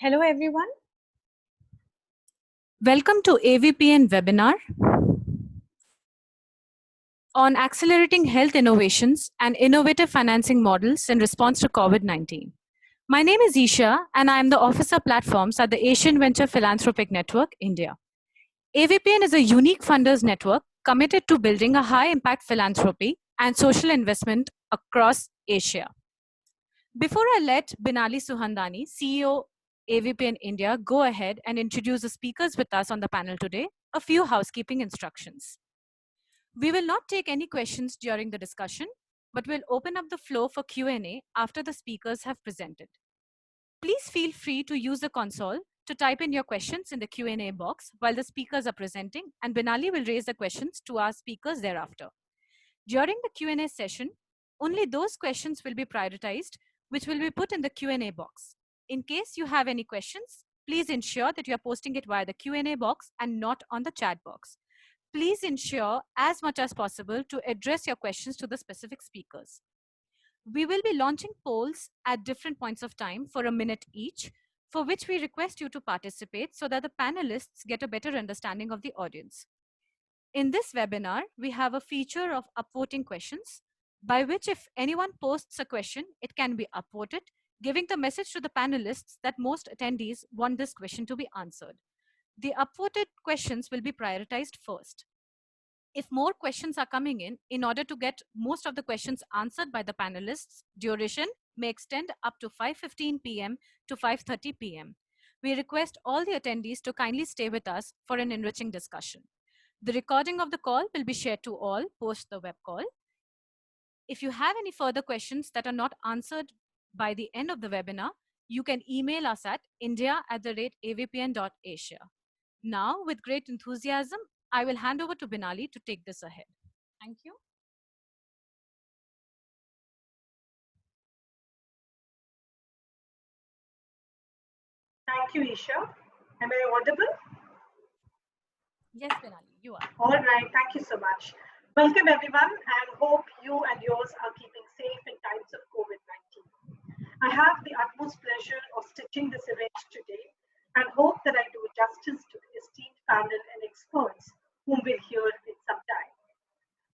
Hello everyone. Welcome to AVPN webinar on accelerating health innovations and innovative financing models in response to COVID-19. My name is Isha and I am the Officer Platforms at the Asian Venture Philanthropic Network, India. AVPN is a unique funders network committed to building a high-impact philanthropy and social investment across Asia. Before I let Binali Suhandani, CEO AVPN India, go ahead and introduce the speakers with us on the panel today, a few housekeeping instructions. We will not take any questions during the discussion, but will open up the floor for Q&A after the speakers have presented. Please feel free to use the console to type in your questions in the Q&A box while the speakers are presenting, and Binali will raise the questions to our speakers thereafter. During the Q&A session, only those questions will be prioritized, which will be put in the Q&A box. In case you have any questions, please ensure that you are posting it via the Q&A box and not on the chat box. Please ensure as much as possible to address your questions to the specific speakers. We will be launching polls at different points of time for a minute each, for which we request you to participate so that the panelists get a better understanding of the audience. In this webinar, we have a feature of upvoting questions, by which if anyone posts a question, it can be upvoted, giving the message to the panelists that most attendees want this question to be answered. The upvoted questions will be prioritized first. If more questions are coming in order to get most of the questions answered by the panelists, duration may extend up to 5:15 p.m. to 5:30 p.m. We request all the attendees to kindly stay with us for an enriching discussion. The recording of the call will be shared to all post the web call. If you have any further questions that are not answered by the end of the webinar, you can email us at india@avpn.asia. Now, with great enthusiasm, I will hand over to Binali to take this ahead. Thank you. Thank you, Isha. Am I audible? Yes, Binali, you are. All right, thank you so much. Welcome, everyone, and hope you and yours are keeping safe in times of COVID-19. I have the utmost pleasure of stitching this event today and hope that I do justice to the esteemed panel and experts whom we'll hear in some time.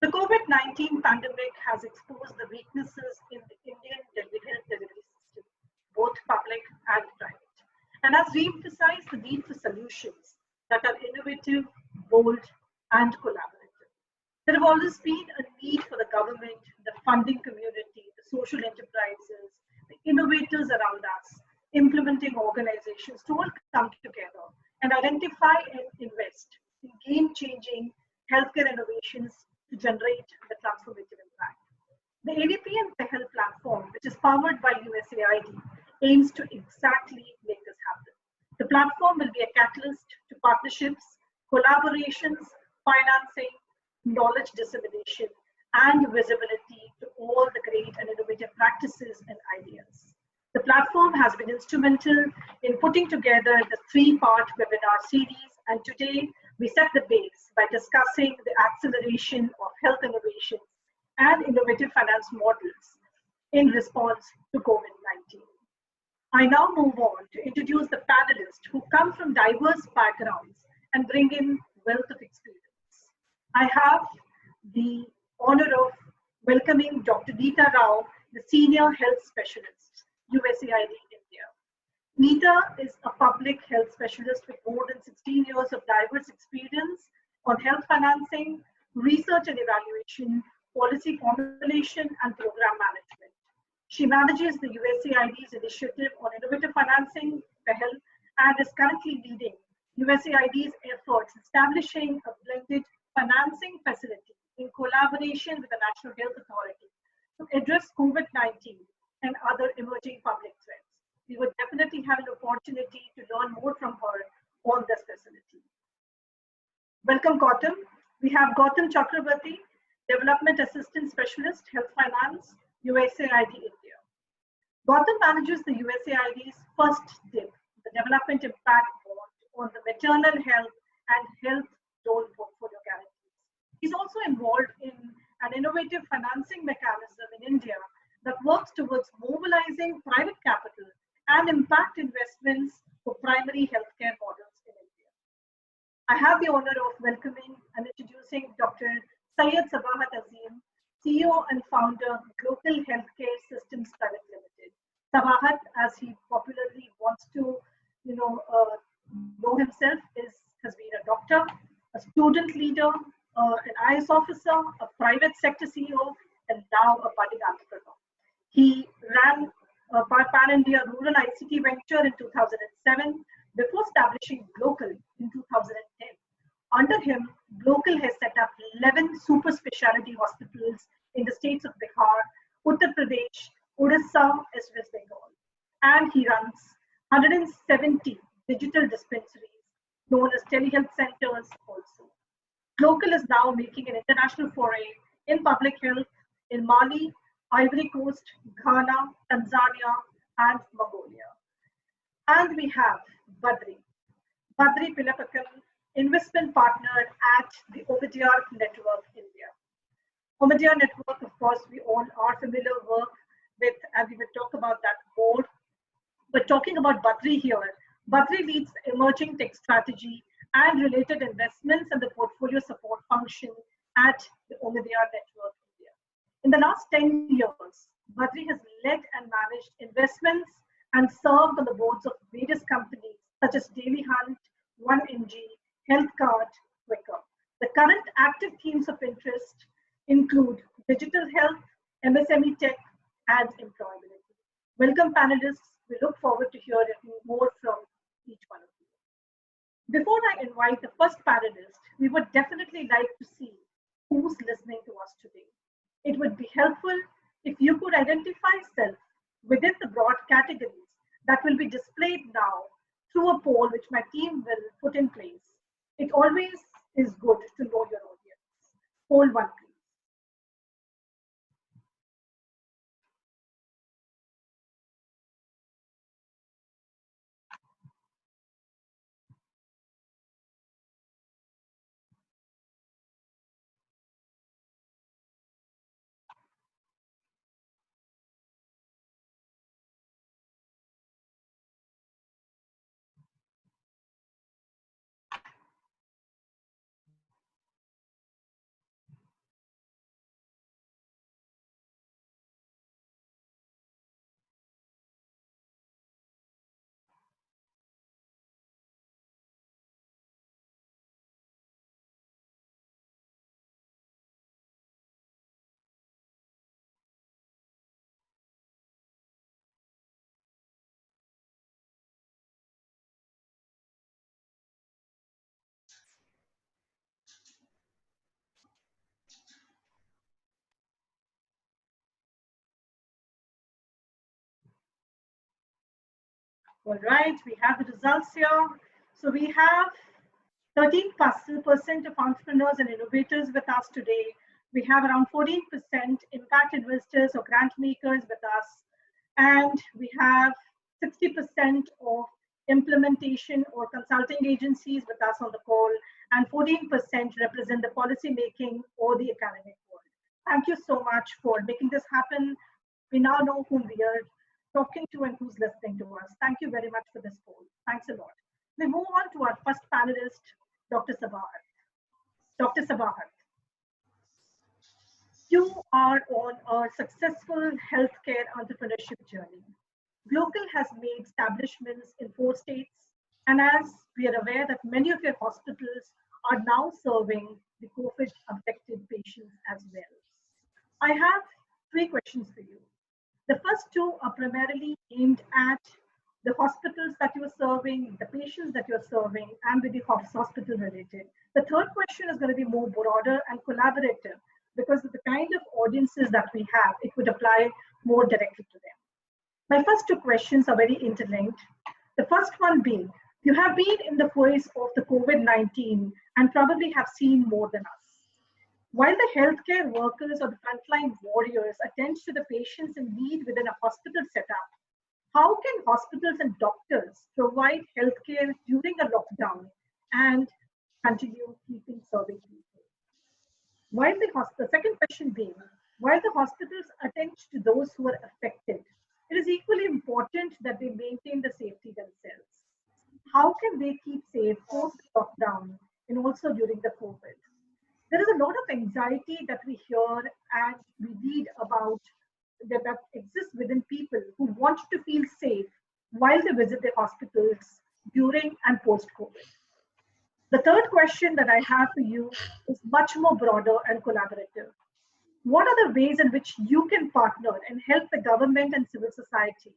The COVID-19 pandemic has exposed the weaknesses in the Indian health delivery system, both public and private, and has re-emphasized the need for solutions that are innovative, bold, and collaborative. There have always been a need for the government, the funding community, the social enterprises, the innovators around us, implementing organizations to all come together and identify and invest in game-changing healthcare innovations to generate the transformative impact. The AVPN Health Platform, which is powered by USAID, aims to exactly make this happen. The platform will be a catalyst to partnerships, collaborations, financing, knowledge dissemination, and visibility to all the great and innovative practices and ideas. The platform has been instrumental in putting together the three-part webinar series, and today we set the base by discussing the acceleration of health innovations and innovative finance models in response to COVID-19. I now move on to introduce the panelists who come from diverse backgrounds and bring in wealth of experience. I have the honor of welcoming Dr. Neeta Rao, the Senior Health Specialist, USAID India. Neeta is a public health specialist with more than 16 years of diverse experience on health financing, research and evaluation, policy formulation, and program management. She manages the USAID's initiative on innovative financing for health and is currently leading USAID's efforts establishing a blended financing facility in collaboration with the National Health Authority to address COVID-19 and other emerging public threats. We would definitely have an opportunity to learn more from her on this facility. Welcome, Gautam. We have Gautam Chakrabarti, Development Assistant Specialist, Health Finance, USAID India. Gautam manages the USAID's first DIP, the Development Impact Bond, on the maternal health and health loan portfolio guarantees. He's also involved in an innovative financing mechanism in India that works towards mobilizing private capital and impact investments for primary healthcare models in India. I have the honor of welcoming and introducing Dr. Syed Sabahat Azim, CEO and founder, Global Healthcare Systems Private Limited. Sabahat, as he popularly wants to, know himself, has been a doctor, a student leader, an IS officer, a private sector CEO, and now a budding entrepreneur. He ran a pan-India rural ICT venture in 2007 before establishing Global in 2010. Under him, Global has set up 11 super specialty hospitals in the states of Bihar, Uttar Pradesh, Odisha, as West Bengal. And he runs 170 digital dispensaries known as telehealth centers also. Global is now making an international foray in public health in Mali, Ivory Coast, Ghana, Tanzania, and Mongolia. And we have Badri Pilapakam, investment partner at the Omidyar Network India. Omidyar Network, of course, we all are familiar with, and we will talk about that more. But talking about Badri here, Badri leads emerging tech strategy and related investments and the portfolio support function at the Omidyar Network India. In the last 10 years, Badri has led and managed investments and served on the boards of various companies such as Daily Hunt, 1MG, HealthCard, Quicker. The current active themes of interest include digital health, MSME tech, and employability. Welcome panelists. We look forward to hearing more from each one of you. Before I invite the first panelist, we would definitely like to see who's listening to us today. It would be helpful if you could identify self within the broad categories that will be displayed now through a poll which my team will put in place. It always is good to know your audience. Poll 1, please. All right, we have the results here. So we have 13% of entrepreneurs and innovators with us today. We have around 14% impact investors or grant makers with us. And we have 60% of implementation or consulting agencies with us on the call, and 14% represent the policy making or the academic world. Thank you so much for making this happen. We now know whom we are talking to and who's listening to us. Thank you very much for this poll. Thanks a lot. We move on to our first panelist, Dr. Sabahat. Dr. Sabahat, you are on a successful healthcare entrepreneurship journey. Global has made establishments in 4 states, and as we are aware that many of your hospitals are now serving the COVID-affected patients as well. I have 3 questions for you. The first 2 are primarily aimed at the hospitals that you are serving, the patients that you're serving, and with the hospital related. The third question is going to be more broader and collaborative because of the kind of audiences that we have, it would apply more directly to them. My first 2 questions are very interlinked. The first one being, you have been in the voice of the COVID-19 and probably have seen more than us. While the healthcare workers or the frontline warriors attend to the patients in need within a hospital setup, how can hospitals and doctors provide healthcare during a lockdown and continue keeping serving people? While the second question being, while the hospitals attend to those who are affected, it is equally important that they maintain the safety themselves. how can they keep safe post lockdown and also during the COVID? There is a lot of anxiety that we hear and we read about that exists within people who want to feel safe while they visit the hospitals during and post COVID. The third question that I have for you is much more broader and collaborative. What are the ways in which you can partner and help the government and civil society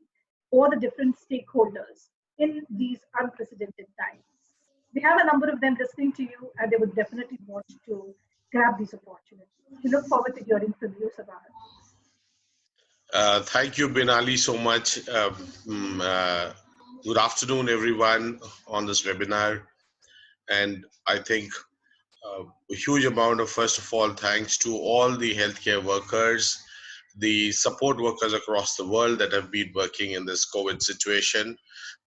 or the different stakeholders in these unprecedented times? We have a number of them listening to you, and they would definitely want to grab these opportunities. We look forward to hearing from you, Sabah. Thank you, Binali, so much. Good afternoon, everyone, on this webinar. And I think a huge amount of, first of all, thanks to all the healthcare workers, the support workers across the world that have been working in this COVID situation,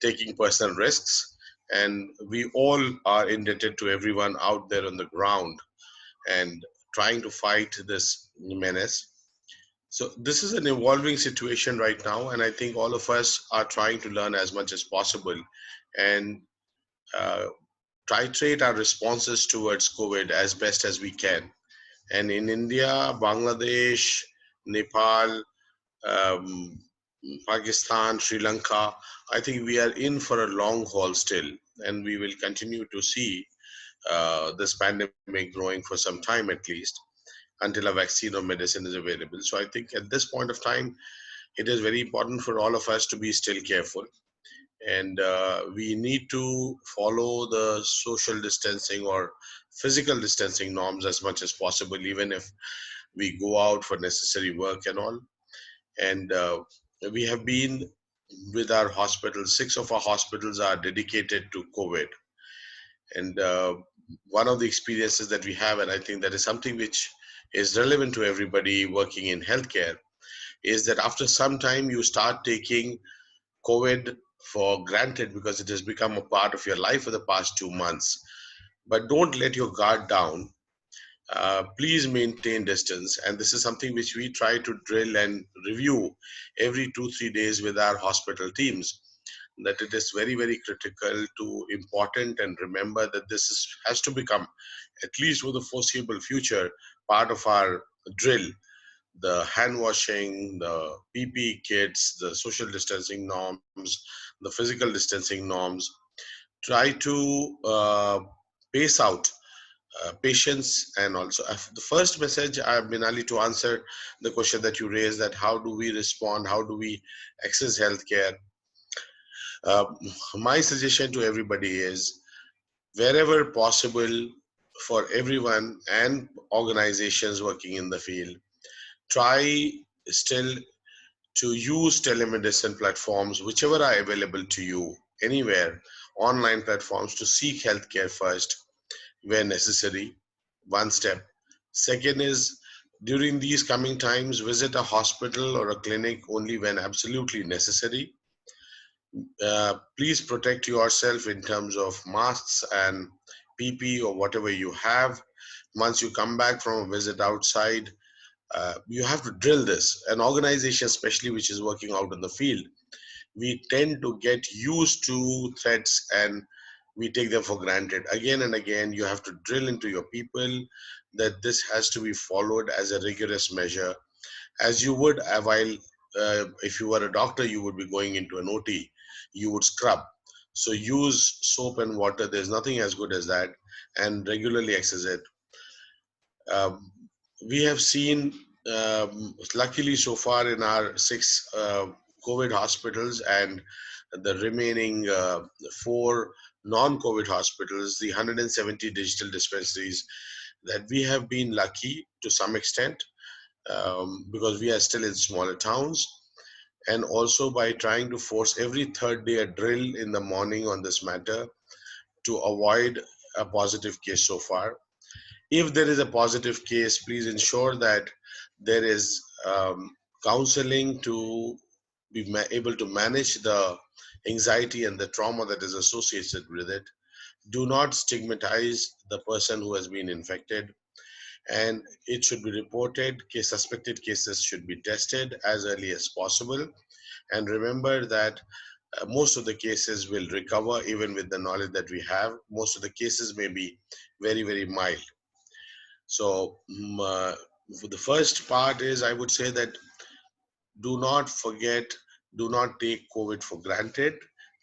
taking personal risks. And we all are indebted to everyone out there on the ground and trying to fight this menace. So this is an evolving situation right now, and I think all of us are trying to learn as much as possible and uh, titrate our responses towards COVID as best as we can. And in India, Bangladesh, Nepal, um, Pakistan, Sri Lanka, I think we are in for a long haul still, and we will continue to see this pandemic growing for some time at least until a vaccine or medicine is available. So I think at this point of time, it is very important for all of us to be still careful. And we need to follow the social distancing or physical distancing norms as much as possible, even if we go out for necessary work and all. And we have been with our hospitals, 6 of our hospitals are dedicated to COVID. And one of the experiences that we have, and I think that is something which is relevant to everybody working in healthcare, is that after some time you start taking COVID for granted because it has become a part of your life for the past 2 months. But don't let your guard down. Please maintain distance. And this is something which we try to drill and review every 2-3 days with our hospital teams. That it is very, very critical to important and remember that this has to become, at least for the foreseeable future, part of our drill. The hand washing, the PPE kits, the social distancing norms, the physical distancing norms. Try to pace out patients. And also the first message, I've been Ali to answer the question that you raised, that how do we respond, how do we access healthcare. uh, my suggestion to everybody is, wherever possible, for everyone and organizations working in the field, try still to use telemedicine platforms, whichever are available to you, anywhere, online platforms, to seek healthcare first where necessary. One step. Second is, during these coming times, visit a hospital or a clinic only when absolutely necessary. Please protect yourself in terms of masks and PP or whatever you have. Once you come back from a visit outside, you have to drill this. An organization, especially which is working out in the field, we tend to get used to threats and we take them for granted. Again and again, you have to drill into your people that this has to be followed as a rigorous measure, as you would while if you were a doctor, you would be going into an OT, you would scrub. So use soap and water. There's nothing as good as that, and regularly access it. Um, we have seen, luckily so far in our 6 COVID hospitals and the remaining 4 non-COVID hospitals, the 170 digital dispensaries, that we have been lucky to some extent, because we are still in smaller towns. And also by trying to force every third day a drill in the morning on this matter to avoid a positive case so far. If there is a positive case, please ensure that there is counseling to be able to manage the anxiety and the trauma that is associated with it. Do not stigmatize the person who has been infected, and it should be reported. Suspected cases should be tested as early as possible. And remember that most of the cases will recover even with the knowledge that we have. Most of the cases may be very, very mild. So for the first part is, I would say that do not forget, do not take COVID for granted.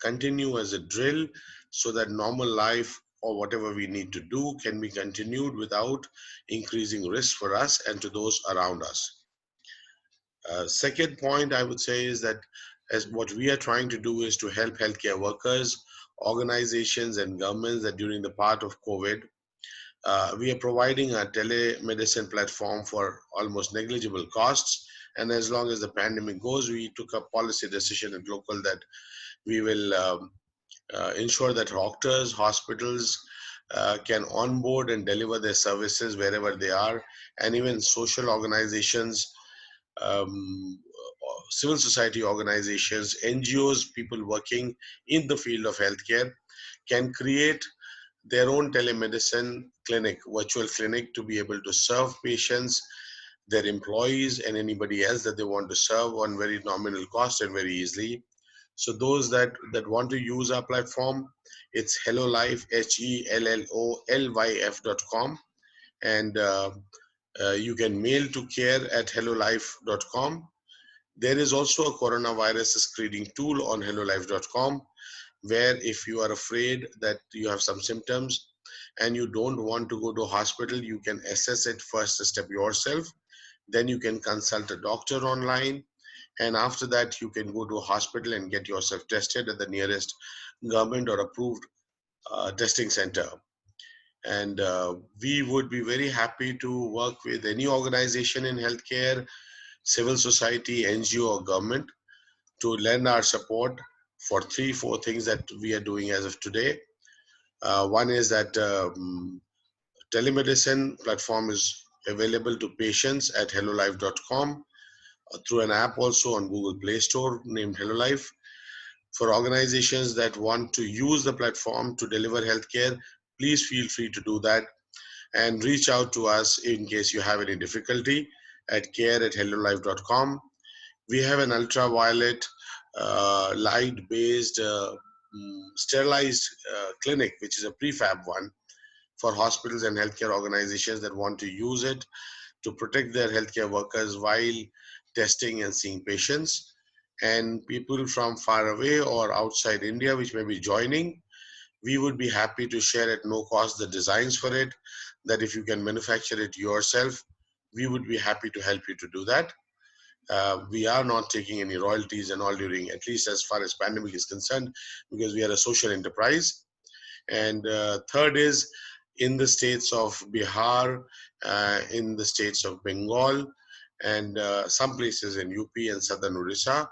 Continue as a drill so that normal life or whatever we need to do can be continued without increasing risk for us and to those around us. Second point I would say is that as what we are trying to do is to help healthcare workers, organizations and governments that during the part of COVID, we are providing a telemedicine platform for almost negligible costs. And as long as the pandemic goes, we took a policy decision at local that we will ensure that doctors, hospitals can onboard and deliver their services wherever they are, and even social organizations, um, civil society organizations, NGOs, people working in the field of healthcare can create their own telemedicine clinic, virtual clinic, to be able to serve patients, their employees, and anybody else that they want to serve on very nominal cost and very easily. So those that want to use our platform, it's HelloLife, HELLOLYF.com, and you can mail to care@hellolife.com. There is also a coronavirus screening tool on hellolife.com, where if you are afraid that you have some symptoms and you don't want to go to hospital, you can assess it first step yourself. Then you can consult a doctor online, and after that you can go to a hospital and get yourself tested at the nearest government or approved testing center. And we would be very happy to work with any organization in healthcare, civil society, NGO or government to lend our support for 3-4 things that we are doing as of today. One is that telemedicine platform is available to patients at hellolife.com through an app also on Google Play Store named HelloLife. For organizations that want to use the platform to deliver healthcare, please feel free to do that and reach out to us in case you have any difficulty at care@hellolife.com. We have an ultraviolet light-based sterilized clinic, which is a prefab one for hospitals and healthcare organizations that want to use it to protect their healthcare workers while testing and seeing patients. And people from far away or outside India, which may be joining, we would be happy to share at no cost the designs for it, that if you can manufacture it yourself, we would be happy to help you to do that. We are not taking any royalties and all during, at least as far as pandemic is concerned, because we are a social enterprise. And third is in the states of Bihar, in the states of Bengal, and some places in UP and southern Orissa.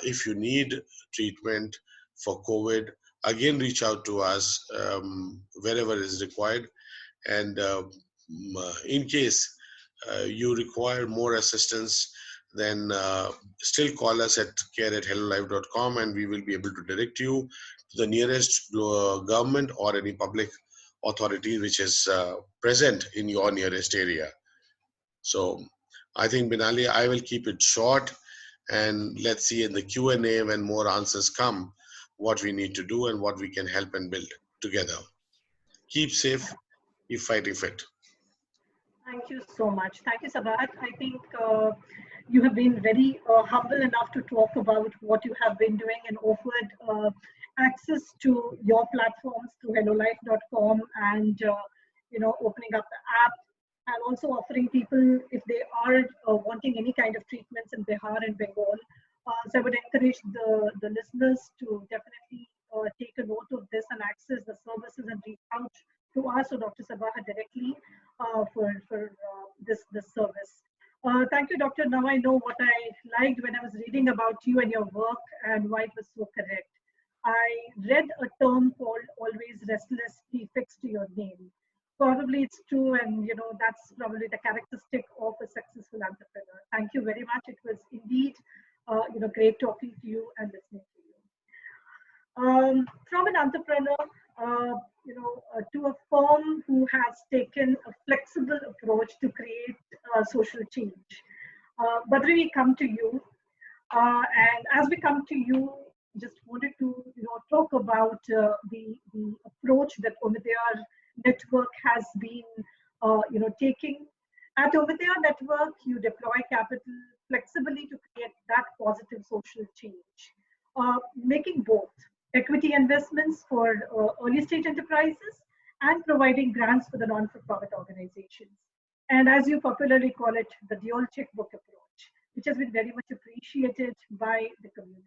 If you need treatment for COVID, again, reach out to us wherever is required. And in case you require more assistance, then still call us at care@hellolife.com, and we will be able to direct you to the nearest government or any public authority which is present in your nearest area. So I think, Binali, I will keep it short, and let's see in the Q&A when more answers come, what we need to do and what we can help and build together. Keep safe, keep fighting fit. Thank you so much. Thank you, Sabat. I think you have been very humble enough to talk about what you have been doing and offered access to your platforms through hellolife.com and opening up the app, and also offering people, if they are wanting any kind of treatments in Bihar and Bengal. So I would encourage the listeners to definitely take a note of this and access the services and reach out to us or Dr. Sabaha directly for this service. Thank you, Doctor. Now I know what I liked when I was reading about you and your work and why it was so correct. I read a term called always restless, be fixed to your name. Probably it's true, and that's probably the characteristic of a successful entrepreneur. Thank you very much. It was indeed great talking to you and listening to you. From an entrepreneur, to a firm who has taken a flexible approach to create social change. Badri, we come to you. And as we come to you, just wanted to talk about the approach that Omidyar Network has been taking. At Omidyar Network, you deploy capital flexibly to create that positive social change, making both equity investments for early stage enterprises and providing grants for the non-for-profit organizations. And as you popularly call it, the dual checkbook approach, which has been very much appreciated by the community.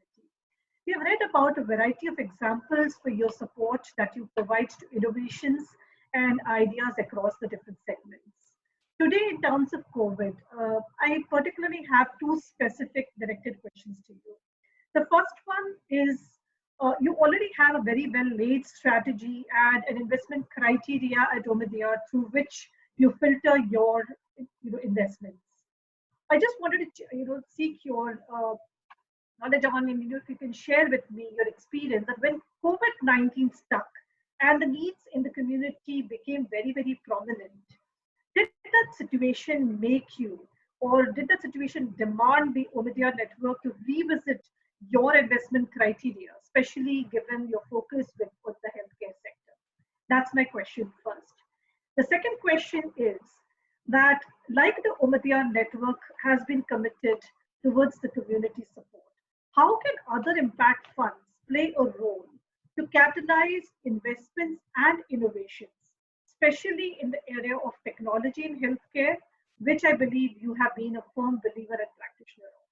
We have read about a variety of examples for your support that you provide to innovations and ideas across the different segments. Today, in terms of COVID, I particularly have two specific directed questions to you. The first one is you already have a very well laid strategy and an investment criteria at Omidyar through which you filter your investments. I just wanted to seek your knowledge on, if you can share with me your experience that when COVID-19 stuck and the needs in the community became very, very prominent, did that situation make you, or did that situation demand the Omidyar Network to revisit your investment criteria, especially given your focus with the healthcare sector? That's my question first. The second question is that, like the Omidyar Network has been committed towards the community support, how can other impact funds play a role to catalyze investments and innovations, especially in the area of technology in healthcare, which I believe you have been a firm believer and practitioner of?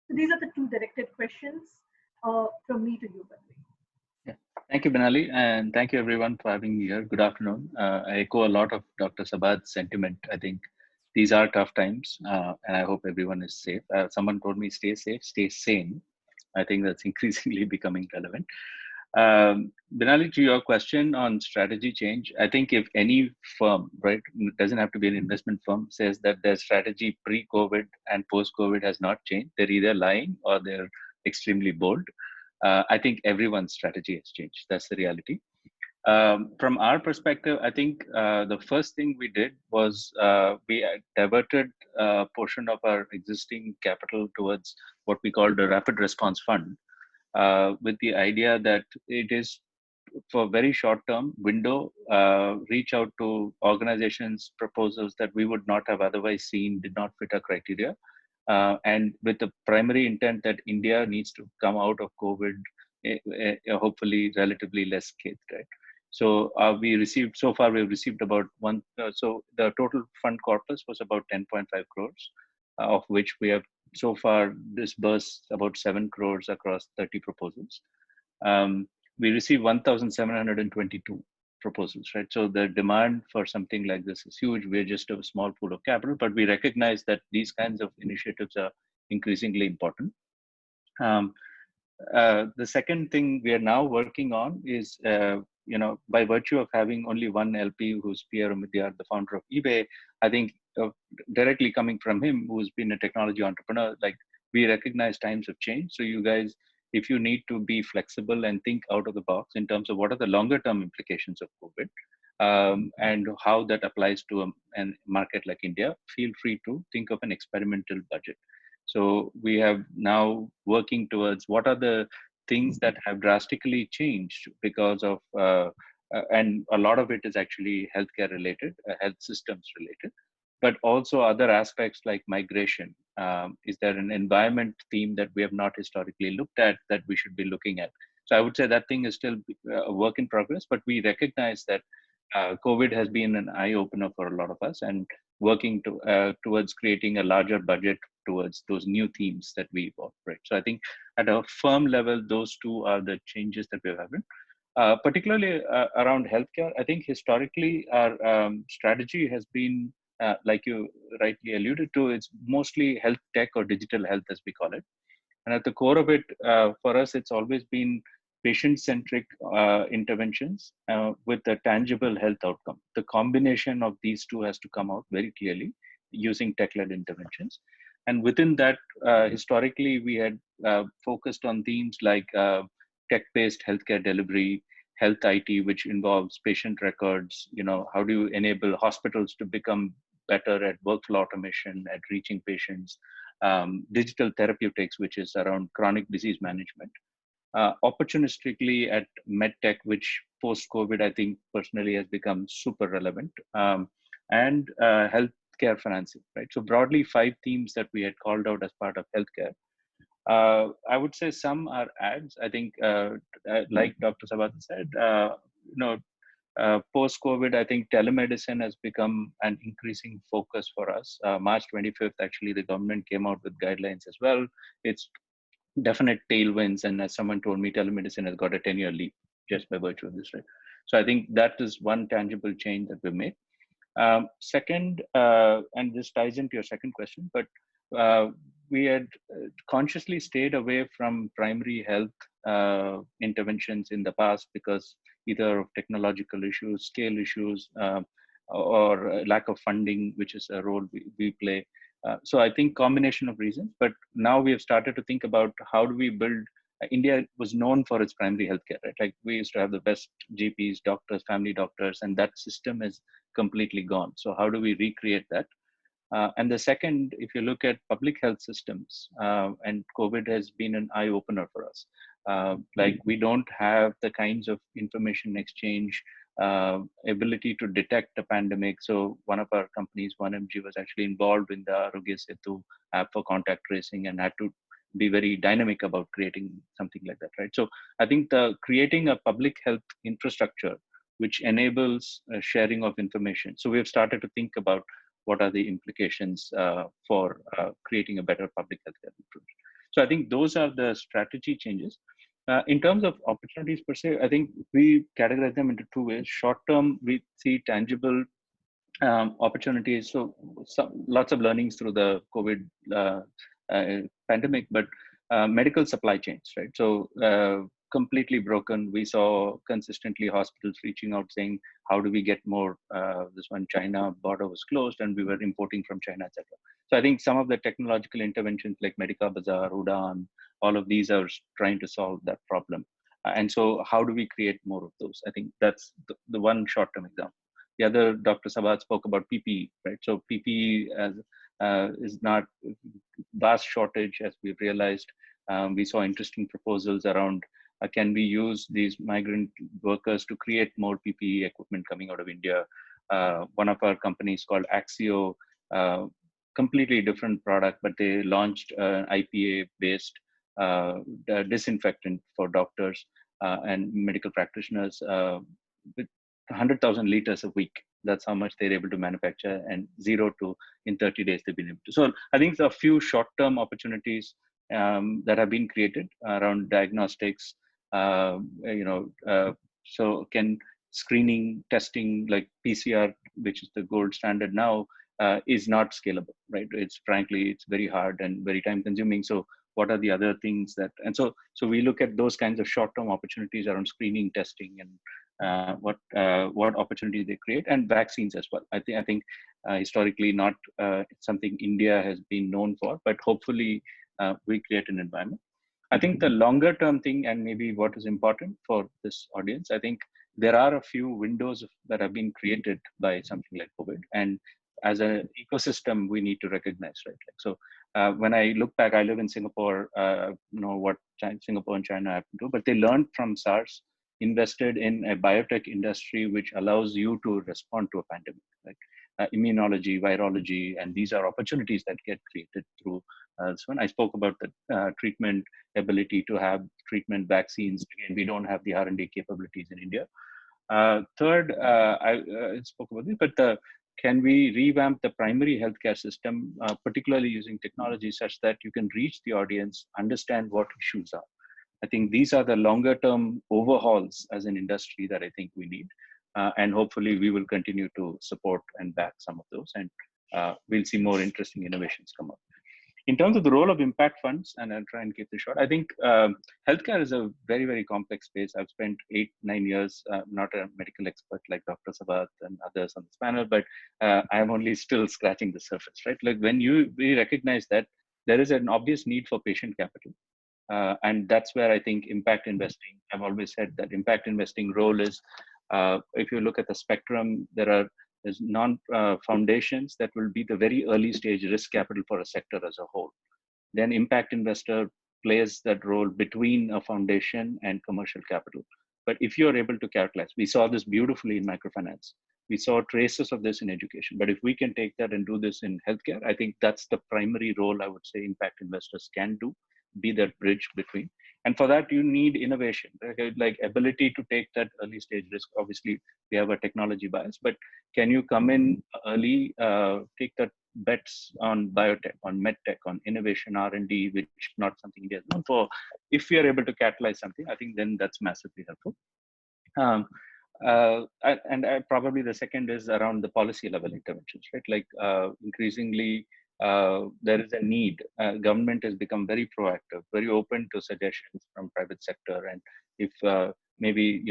So these are the two directed questions from me to you, Badri. Yeah. Thank you, Benali, and thank you everyone for having me here. Good afternoon. I echo a lot of Dr. Sabad's sentiment. I think these are tough times, and I hope everyone is safe. Someone told me, stay safe, stay sane. I think that's increasingly becoming relevant. Benali, to your question on strategy change, I think if any firm, right, it doesn't have to be an investment firm, says that their strategy pre-COVID and post-COVID has not changed, they're either lying or they're extremely bold. I think everyone's strategy has changed. That's the reality. From our perspective, I think the first thing we did was we diverted a portion of our existing capital towards what we called a rapid response fund, with the idea that it is for very short term window, reach out to organizations, proposals that we would not have otherwise seen, did not fit our criteria. And with the primary intent that India needs to come out of COVID, hopefully relatively less scathed, right? So we received, so far we've received about so the total fund corpus was about 10.5 crores, of which we have so far disbursed about 7 crores across 30 proposals. We received 1,722 proposals, right? So the demand for something like this is huge. We're just a small pool of capital, but we recognize that these kinds of initiatives are increasingly important. The second thing we are now working on is, by virtue of having only one LP, who's Pierre Omidyar, the founder of eBay, I think directly coming from him, who's been a technology entrepreneur, like, we recognize times have changed. So you guys, if you need to be flexible and think out of the box in terms of what are the longer term implications of COVID, and how that applies to a market like India, feel free to think of an experimental budget. So we have now working towards what are the things that have drastically changed because of, and a lot of it is actually healthcare related, health systems related, but also other aspects like migration. Is there an environment theme that we have not historically looked at that we should be looking at? So I would say that thing is still a work in progress, but we recognize that COVID has been an eye opener for a lot of us, and working towards creating a larger budget towards those new themes that we operate. So I think at a firm level, those two are the changes that we're having. Particularly around healthcare, I think historically our strategy has been, like you rightly alluded to, it's mostly health tech or digital health as we call it. And at the core of it, for us, it's always been patient-centric interventions with a tangible health outcome. The combination of these two has to come out very clearly using tech-led interventions. And within that, historically, we had focused on themes like tech-based healthcare delivery, health IT, which involves patient records. How do you enable hospitals to become better at workflow automation, at reaching patients, digital therapeutics, which is around chronic disease management. opportunistically at medtech, which post-COVID, I think personally has become super relevant, and healthcare financing, right? So broadly, 5 themes that we had called out as part of healthcare. I would say some are ads. I think, like Dr. Sabat said, post-COVID, I think telemedicine has become an increasing focus for us. March 25th, actually, the government came out with guidelines as well. It's definite tailwinds, and as someone told me, telemedicine has got a 10-year leap just by virtue of this, right? So I think that is one tangible change that we've made. Second, and this ties into your second question, but we had consciously stayed away from primary health interventions in the past because either of technological issues, scale issues, or lack of funding, which is a role we play. So I think combination of reasons, but now we have started to think about how do we build. India was known for its primary healthcare, right? Like we used to have the best GPs, doctors, family doctors, and that system is completely gone. So how do we recreate that? And the second, if you look at public health systems, and COVID has been an eye opener for us. Like we don't have the kinds of information exchange, ability to detect a pandemic. So one of our companies, 1MG, was actually involved in the Arogya Setu app for contact tracing and had to be very dynamic about creating something like that, right? So I think creating a public health infrastructure which enables sharing of information. So we have started to think about what are the implications for creating a better public healthcare approach. So I think those are the strategy changes. In terms of opportunities per se, I think we categorize them into 2 ways. Short term, we see tangible opportunities. So lots of learnings through the COVID pandemic, but medical supply chains, right? So completely broken. We saw consistently hospitals reaching out saying, how do we get more? This one, China border was closed and we were importing from China, etc. So I think some of the technological interventions like Medica Bazaar, Udan, all of these are trying to solve that problem. And so how do we create more of those? I think that's the one short-term example. The other, Dr. Sabat spoke about PPE, right? So PPE is not vast shortage, as we've realized. We saw interesting proposals around can we use these migrant workers to create more PPE equipment coming out of India? One of our companies called Axio, completely different product, but they launched an IPA-based disinfectant for doctors and medical practitioners with 100,000 liters a week. That's how much they're able to manufacture, and 0 to in 30 days they've been able to. So I think there are a few short-term opportunities that have been created around diagnostics. So can screening, testing like PCR, which is the gold standard now, is not scalable, right? It's frankly, it's very hard and very time consuming. So what are the other things that, and so we look at those kinds of short-term opportunities around screening, testing, and what opportunities they create, and vaccines as well. I think historically not something India has been known for, but hopefully we create an environment. I think the longer term thing, and maybe what is important for this audience, I think there are a few windows that have been created by something like COVID, and as an ecosystem, we need to recognize, right? So when I look back, I live in Singapore, know what Singapore and China have to do, but they learned from SARS, invested in a biotech industry which allows you to respond to a pandemic, right? Immunology, virology, and these are opportunities that get created through this one. I spoke about the treatment ability to have treatment vaccines. Again, we don't have the R&D capabilities in India. Third, I spoke about this, but can we revamp the primary healthcare system, particularly using technology such that you can reach the audience, understand what issues are? I think these are the longer term overhauls as an industry that I think we need. And hopefully we will continue to support and back some of those, and we'll see more interesting innovations come up. In terms of the role of impact funds, and I'll try and keep this short, I think healthcare is a very, very complex space. I've spent 8-9 years, not a medical expert like Dr. Sabat and others on this panel, but I'm only still scratching the surface, right? Like when we recognize that there is an obvious need for patient capital. And that's where I think impact investing, I've always said that impact investing role is, if you look at the spectrum, there's foundations that will be the very early stage risk capital for a sector as a whole. Then impact investor plays that role between a foundation and commercial capital. But if you're able to capitalize, we saw this beautifully in microfinance. We saw traces of this in education. But if we can take that and do this in healthcare, I think that's the primary role I would say impact investors can do, be that bridge between. And for that, you need innovation, like ability to take that early stage risk. Obviously, we have a technology bias, but can you come in early, take that bets on biotech, on medtech, on innovation, R&D, which is not something India is known for. If we are able to catalyze something, I think then that's massively helpful. Probably the second is around the policy level interventions, right? Like increasingly, there is a need. Government has become very proactive, very open to suggestions from private sector. And if maybe,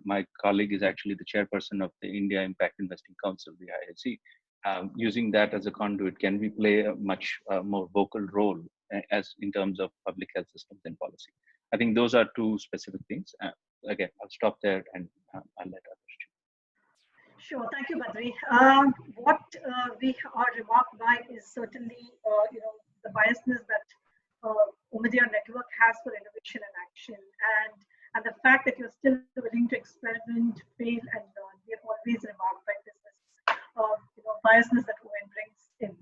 my colleague is actually the chairperson of the India Impact Investing Council, the IIC, using that as a conduit, can we play a much more vocal role as in terms of public health systems and policy? I think those are two specific things. Again, I'll stop there and I'll let others choose. Sure, thank you, Badri. What we are remarked by is certainly, the biasness that Omidyar network has for innovation and action, and the fact that you're still willing to experiment, fail, and learn. We are always remarked by this biasness that ON brings in.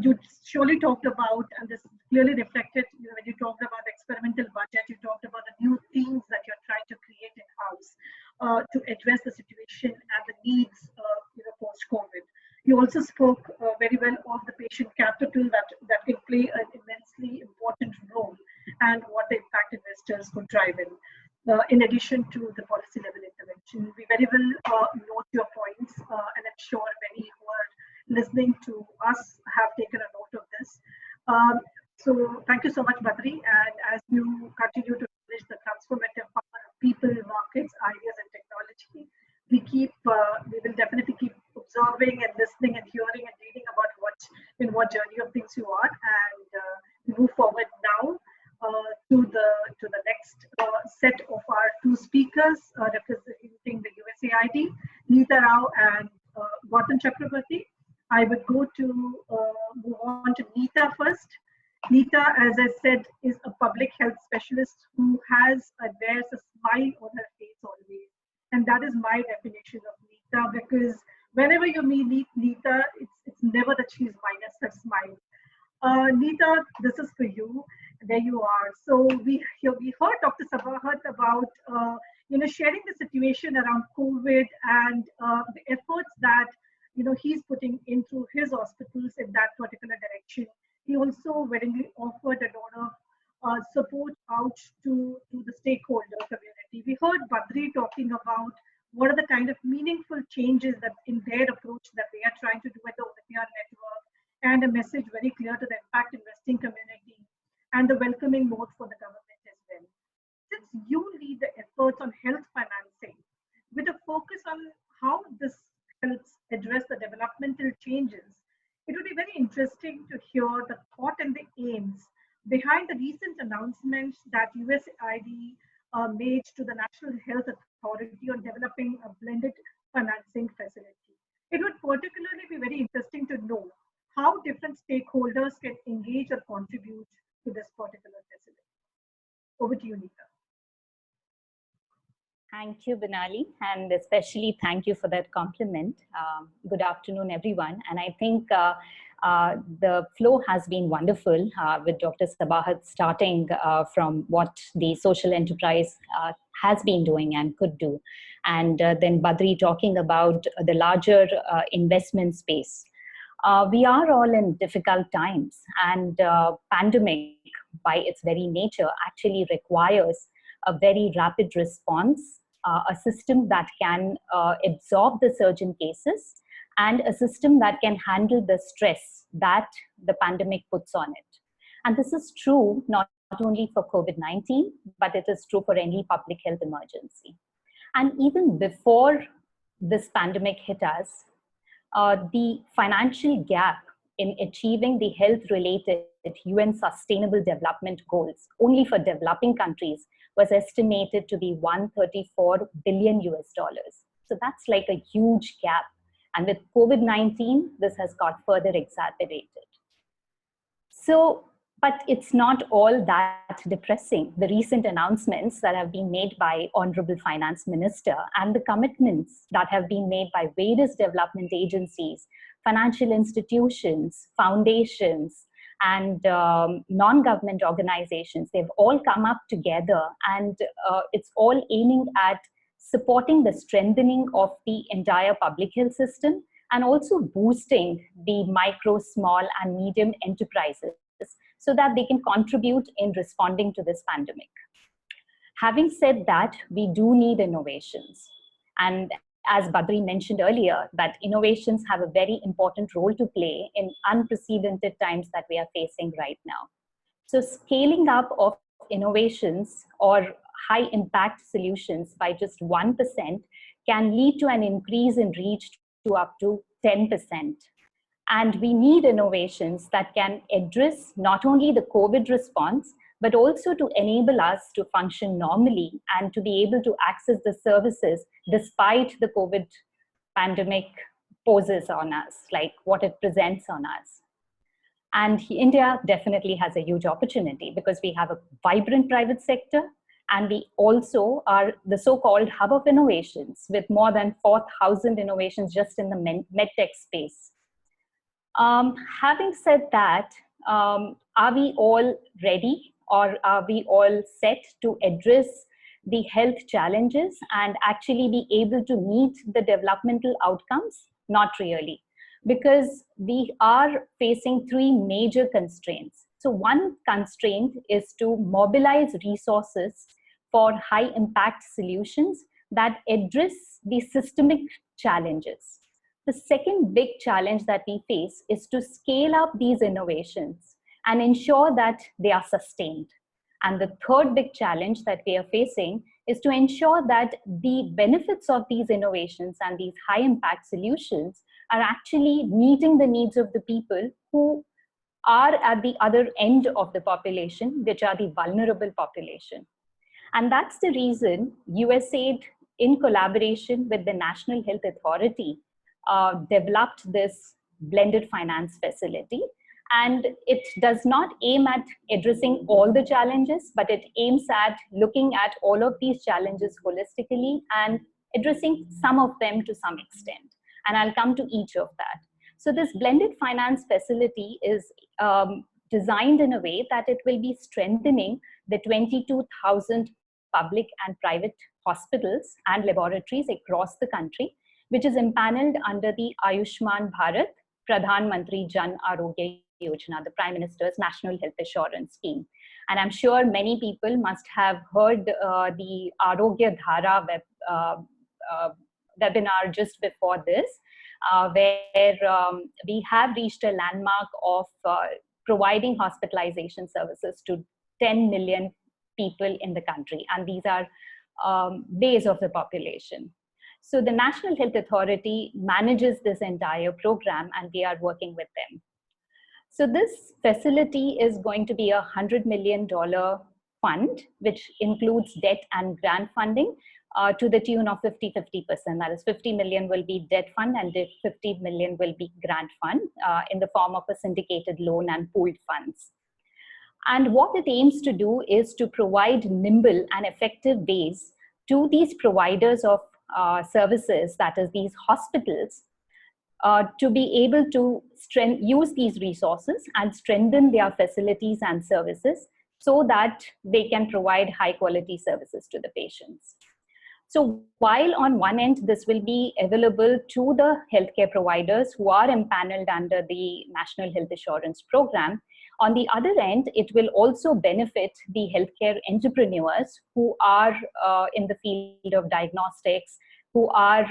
You surely talked about, and this clearly reflected, when you talked about the experimental budget, you talked about the new themes that you're trying to create in-house to address the situation and the needs, post-COVID. You also spoke very well of the patient capital that can play an immensely important role and what the impact investors could drive in addition to the policy level intervention. We very well note your points, and I'm sure many who are listening to us have taken a note of this. So thank you so much, Badri. And as you continue to leverage the transformative power of people, markets, ideas, and technology, we will definitely keep observing and listening and hearing and reading about what journey of things you are, and move forward now to the next set of our two speakers representing the USAID, Neeta Rao and Gautam Chakraborty. I would go to move on to Neeta first. Neeta, as I said, is a public health specialist who wears a smile on her face always. And that is my definition of Neeta, because whenever you meet Neeta, it's never that she's minus her smile. Neeta, this is for you. There you are. So we heard Dr. Sabahat about sharing the situation around COVID and the efforts that he's putting in through his hospitals in that particular direction. He also willingly offered a lot of support out to the stakeholder community. We heard Badri talking about what are the kind of meaningful changes that in their approach that they are trying to do at the Omidyar network, and a message very clear to the impact investing community and the welcoming note for the government as well. Since you lead the efforts on health financing with a focus on how this helps address the developmental changes, it would be very interesting to hear the thought and the aims behind the recent announcements that USAID made to the National Health Authority on developing a blended financing facility. It would particularly be very interesting to know how different stakeholders can engage or contribute to this particular facility. Over to you, Neeta. Thank you, Binali, and especially thank you for that compliment. Good afternoon, everyone. And I think the flow has been wonderful with Dr. Sabahat starting from what the social enterprise has been doing and could do. And then Badri talking about the larger investment space. We are all in difficult times, and pandemic by its very nature actually requires a very rapid response, a system that can absorb the surge in cases, and a system that can handle the stress that the pandemic puts on it. And this is true not only for COVID-19, but it is true for any public health emergency. And even before this pandemic hit us, the financial gap in achieving the health-related UN Sustainable Development Goals only for developing countries was estimated to be $134 billion. So that's like a huge gap. And with COVID-19, this has got further exacerbated. So But it's not all that depressing. The recent announcements that have been made by Honorable Finance Minister and the commitments that have been made by various development agencies, financial institutions, foundations, and non-government organizations, they've all come up together, and it's all aiming at supporting the strengthening of the entire public health system and also boosting the micro, small, and medium enterprises so that they can contribute in responding to this pandemic. Having said that, we do need innovations. And as Badri mentioned earlier, that innovations have a very important role to play in unprecedented times that we are facing right now. So scaling up of innovations or high impact solutions by just 1% can lead to an increase in reach to up to 10%. And we need innovations that can address not only the COVID response, but also to enable us to function normally and to be able to access the services despite the COVID pandemic poses on us, like what it presents on us. And India definitely has a huge opportunity because we have a vibrant private sector, and we also are the so-called hub of innovations with more than 4,000 innovations just in the medtech space. Having said that, are we all ready, or are we all set to address the health challenges and actually be able to meet the developmental outcomes? Not really, because we are facing three major constraints. So one constraint is to mobilize resources for high impact solutions that address the systemic challenges. The second big challenge that we face is to scale up these innovations and ensure that they are sustained. And the third big challenge that we are facing is to ensure that the benefits of these innovations and these high impact solutions are actually meeting the needs of the people who are at the other end of the population, which are the vulnerable population. And that's the reason USAID, in collaboration with the National Health Authority, developed this blended finance facility. And it does not aim at addressing all the challenges, but it aims at looking at all of these challenges holistically and addressing some of them to some extent. And I'll come to each of that. So this blended finance facility is designed in a way that it will be strengthening the 22,000 public and private hospitals and laboratories across the country, which is empaneled under the Ayushman Bharat Pradhan Mantri Jan Arogya Yojana, the Prime Minister's National Health Assurance Scheme. And I'm sure many people must have heard the Arogya Dhara webinar just before this, where we have reached a landmark of providing hospitalization services to 10 million people in the country. And these are base of the population. So the National Health Authority manages this entire program, and we are working with them. So this facility is going to be a $100 million fund, which includes debt and grant funding to the tune of 50-50%. That is, 50 million will be debt fund and 50 million will be grant fund in the form of a syndicated loan and pooled funds. And what it aims to do is to provide nimble and effective ways to these providers of services, that is these hospitals, to be able to use these resources and strengthen their facilities and services so that they can provide high quality services to the patients. So while on one end, this will be available to the healthcare providers who are empaneled under the National Health Assurance Program, on the other end, it will also benefit the healthcare entrepreneurs who are in the field of diagnostics, who are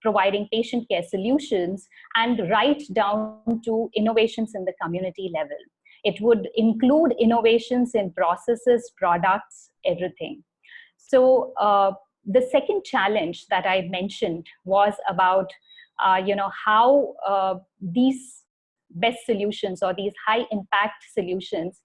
providing patient care solutions, and right down to innovations in the community level. It would include innovations in processes, products, everything. So the second challenge that I mentioned was about how these best solutions or these high impact solutions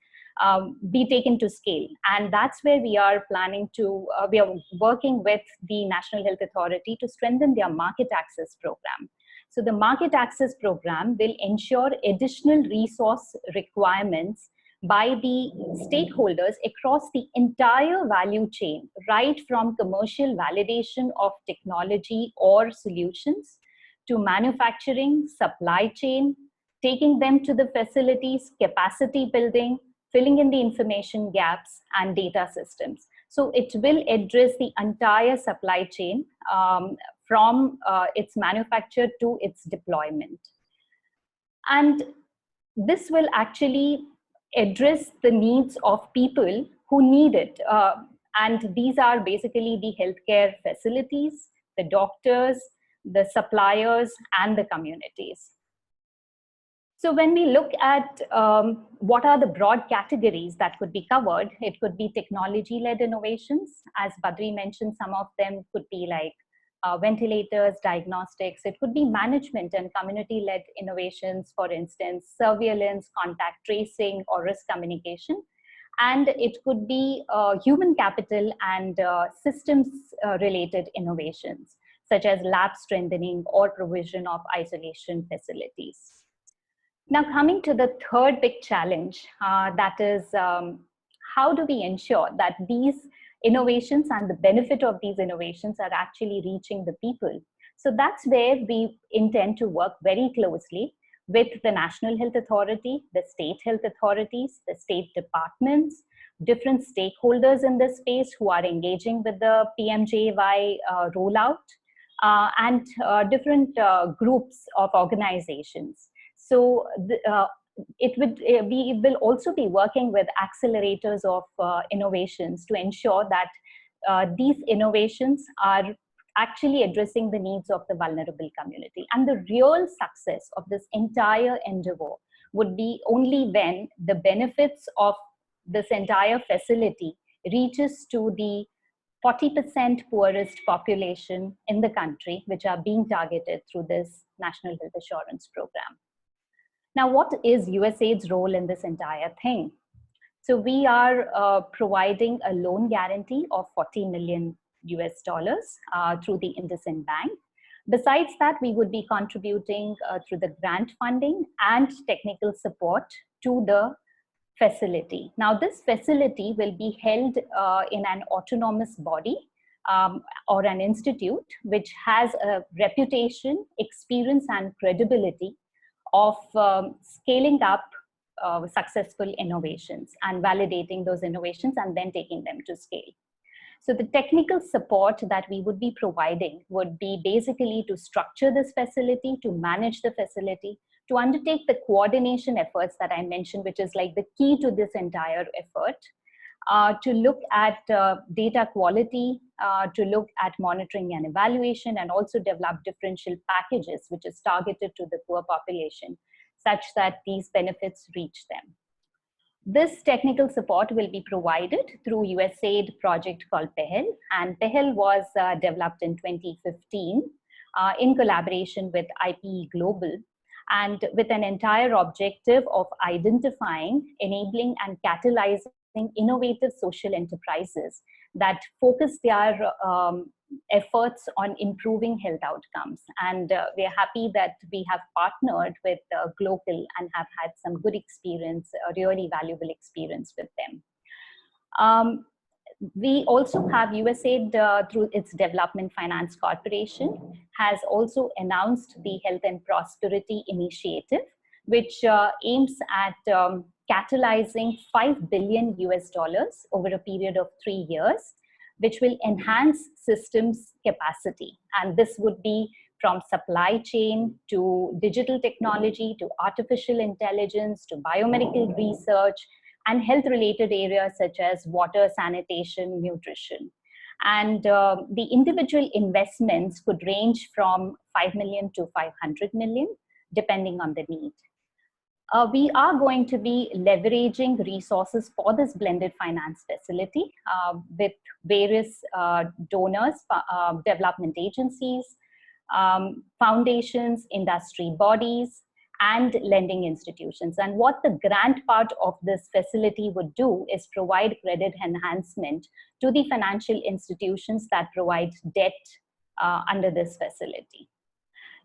be taken to scale. And that's where we are planning to, we are working with the National Health Authority to strengthen their market access program. So the market access program will ensure additional resource requirements by the stakeholders across the entire value chain, right from commercial validation of technology or solutions to manufacturing, supply chain, taking them to the facilities, capacity building, filling in the information gaps, and data systems. So it will address the entire supply chain from its manufacture to its deployment. And this will actually address the needs of people who need it. And these are basically the healthcare facilities, the doctors, the suppliers, and the communities. So when we look at what are the broad categories that could be covered, it could be technology-led innovations. As Badri mentioned, some of them could be like ventilators, diagnostics. It could be management and community-led innovations, for instance, surveillance, contact tracing, or risk communication. And it could be human capital and systems-related innovations, such as lab strengthening or provision of isolation facilities. Now, coming to the third big challenge, that is how do we ensure that these innovations and the benefit of these innovations are actually reaching the people? So that's where we intend to work very closely with the National Health Authority, the state health authorities, the state departments, different stakeholders in this space who are engaging with the PMJY rollout, and different groups of organizations. So we will also be working with accelerators of innovations to ensure that these innovations are actually addressing the needs of the vulnerable community. And the real success of this entire endeavor would be only when the benefits of this entire facility reaches to the 40% poorest population in the country, which are being targeted through this National Health Assurance Program. Now, what is USAID's role in this entire thing? So we are providing a loan guarantee of $40 million through the IndusInd Bank. Besides that, we would be contributing through the grant funding and technical support to the facility. Now, this facility will be held in an autonomous body or an institute which has a reputation, experience, and credibility of scaling up successful innovations and validating those innovations and then taking them to scale. So the technical support that we would be providing would be basically to structure this facility, to manage the facility, to undertake the coordination efforts that I mentioned, which is like the key to this entire effort, to look at data quality, to look at monitoring and evaluation, and also develop differential packages, which is targeted to the poor population, such that these benefits reach them. This technical support will be provided through USAID project called PEHEL, and PEHEL was developed in 2015 in collaboration with IPE Global, and with an entire objective of identifying, enabling, and catalyzing innovative social enterprises that focus their efforts on improving health outcomes. And we're happy that we have partnered with Global and have had some good experience, a really valuable experience with them. We also have USAID through its Development Finance Corporation has also announced the Health and Prosperity Initiative, which aims at catalyzing $5 billion over a period of 3 years, which will enhance systems capacity. And this would be from supply chain to digital technology to artificial intelligence to biomedical research and health-related areas such as water, sanitation, nutrition. And the individual investments could range from 5 million to 500 million, depending on the need. We are going to be leveraging resources for this blended finance facility with various donors, development agencies, foundations, industry bodies, and lending institutions. And what the grant part of this facility would do is provide credit enhancement to the financial institutions that provide debt under this facility.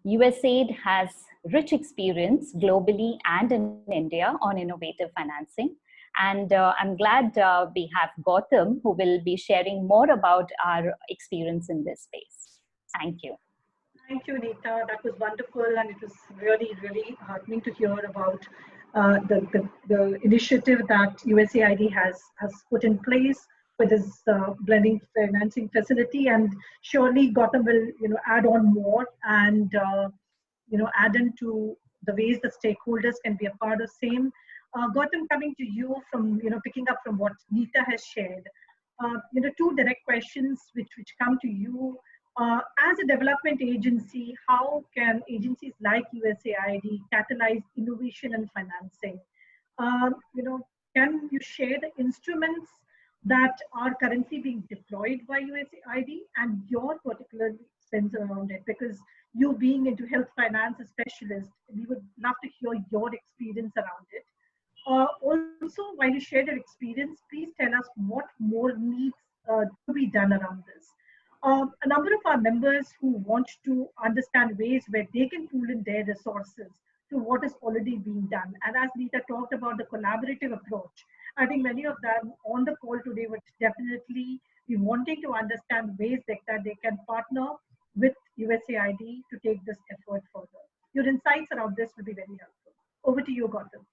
USAID has rich experience globally and in India on innovative financing. And I'm glad we have Gautam, who will be sharing more about our experience in this space. Thank you. Thank you, Neeta. That was wonderful, and it was really, really heartening to hear about the initiative that USAID has put in place with this blending financing facility. And surely Gautam will, add on more and add into the ways the stakeholders can be a part of same. Gautam, coming to you from picking up from what Neeta has shared, two direct questions which come to you. As a development agency, how can agencies like USAID catalyze innovation and financing? Can you share the instruments that are currently being deployed by USAID and your particular sense around it? Because you being into health finance a specialist, we would love to hear your experience around it. Also, while you share your experience, please tell us what more needs to be done around this. A number of our members who want to understand ways where they can pool in their resources to what is already being done. And as Neeta talked about the collaborative approach, I think many of them on the call today would definitely be wanting to understand ways that they can partner with USAID to take this effort further. Your insights around this will be very helpful. Over to you, Gautam.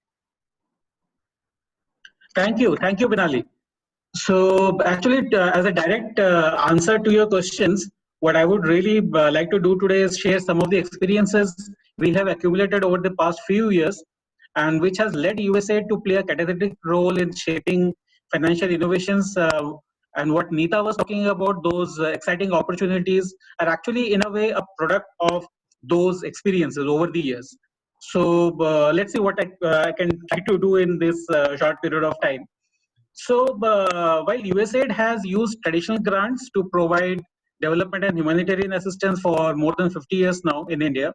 Thank you, Binali. So actually, as a direct answer to your questions, what I would really like to do today is share some of the experiences we have accumulated over the past few years, and which has led USA to play a catalytic role in shaping financial innovations. And what Neeta was talking about, those exciting opportunities are actually in a way a product of those experiences over the years. So let's see what I can try to do in this short period of time. So while USAID has used traditional grants to provide development and humanitarian assistance for more than 50 years now in India,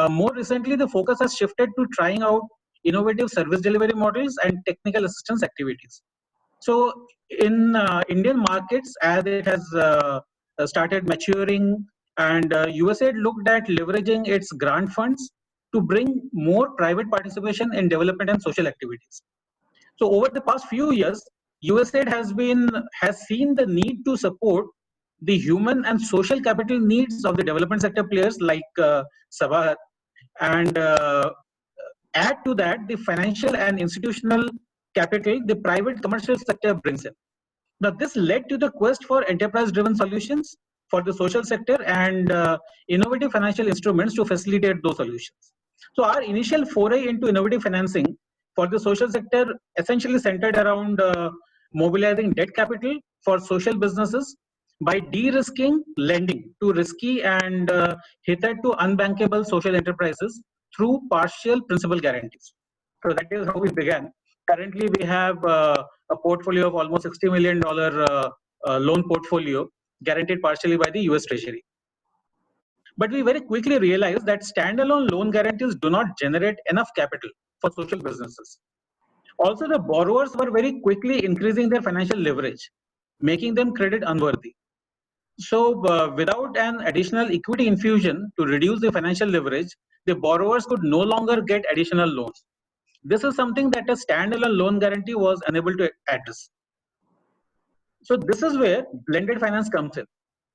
more recently the focus has shifted to trying out innovative service delivery models and technical assistance activities. So in Indian markets, as it has started maturing, and USAID looked at leveraging its grant funds to bring more private participation in development and social activities. So over the past few years, USAID has seen the need to support the human and social capital needs of the development sector players like Sabahat, and add to that the financial and institutional capital the private commercial sector brings in. Now, this led to the quest for enterprise-driven solutions for the social sector and innovative financial instruments to facilitate those solutions. So our initial foray into innovative financing for the social sector essentially centered around mobilizing debt capital for social businesses by de-risking lending to risky and hitherto unbankable social enterprises through partial principal guarantees. So that is how we began. Currently, we have a portfolio of almost $60 million loan portfolio guaranteed partially by the US Treasury. But we very quickly realized that standalone loan guarantees do not generate enough capital for social businesses. Also, the borrowers were very quickly increasing their financial leverage, making them credit unworthy. So without an additional equity infusion to reduce the financial leverage, the borrowers could no longer get additional loans. This is something that a standalone loan guarantee was unable to address. So this is where blended finance comes in.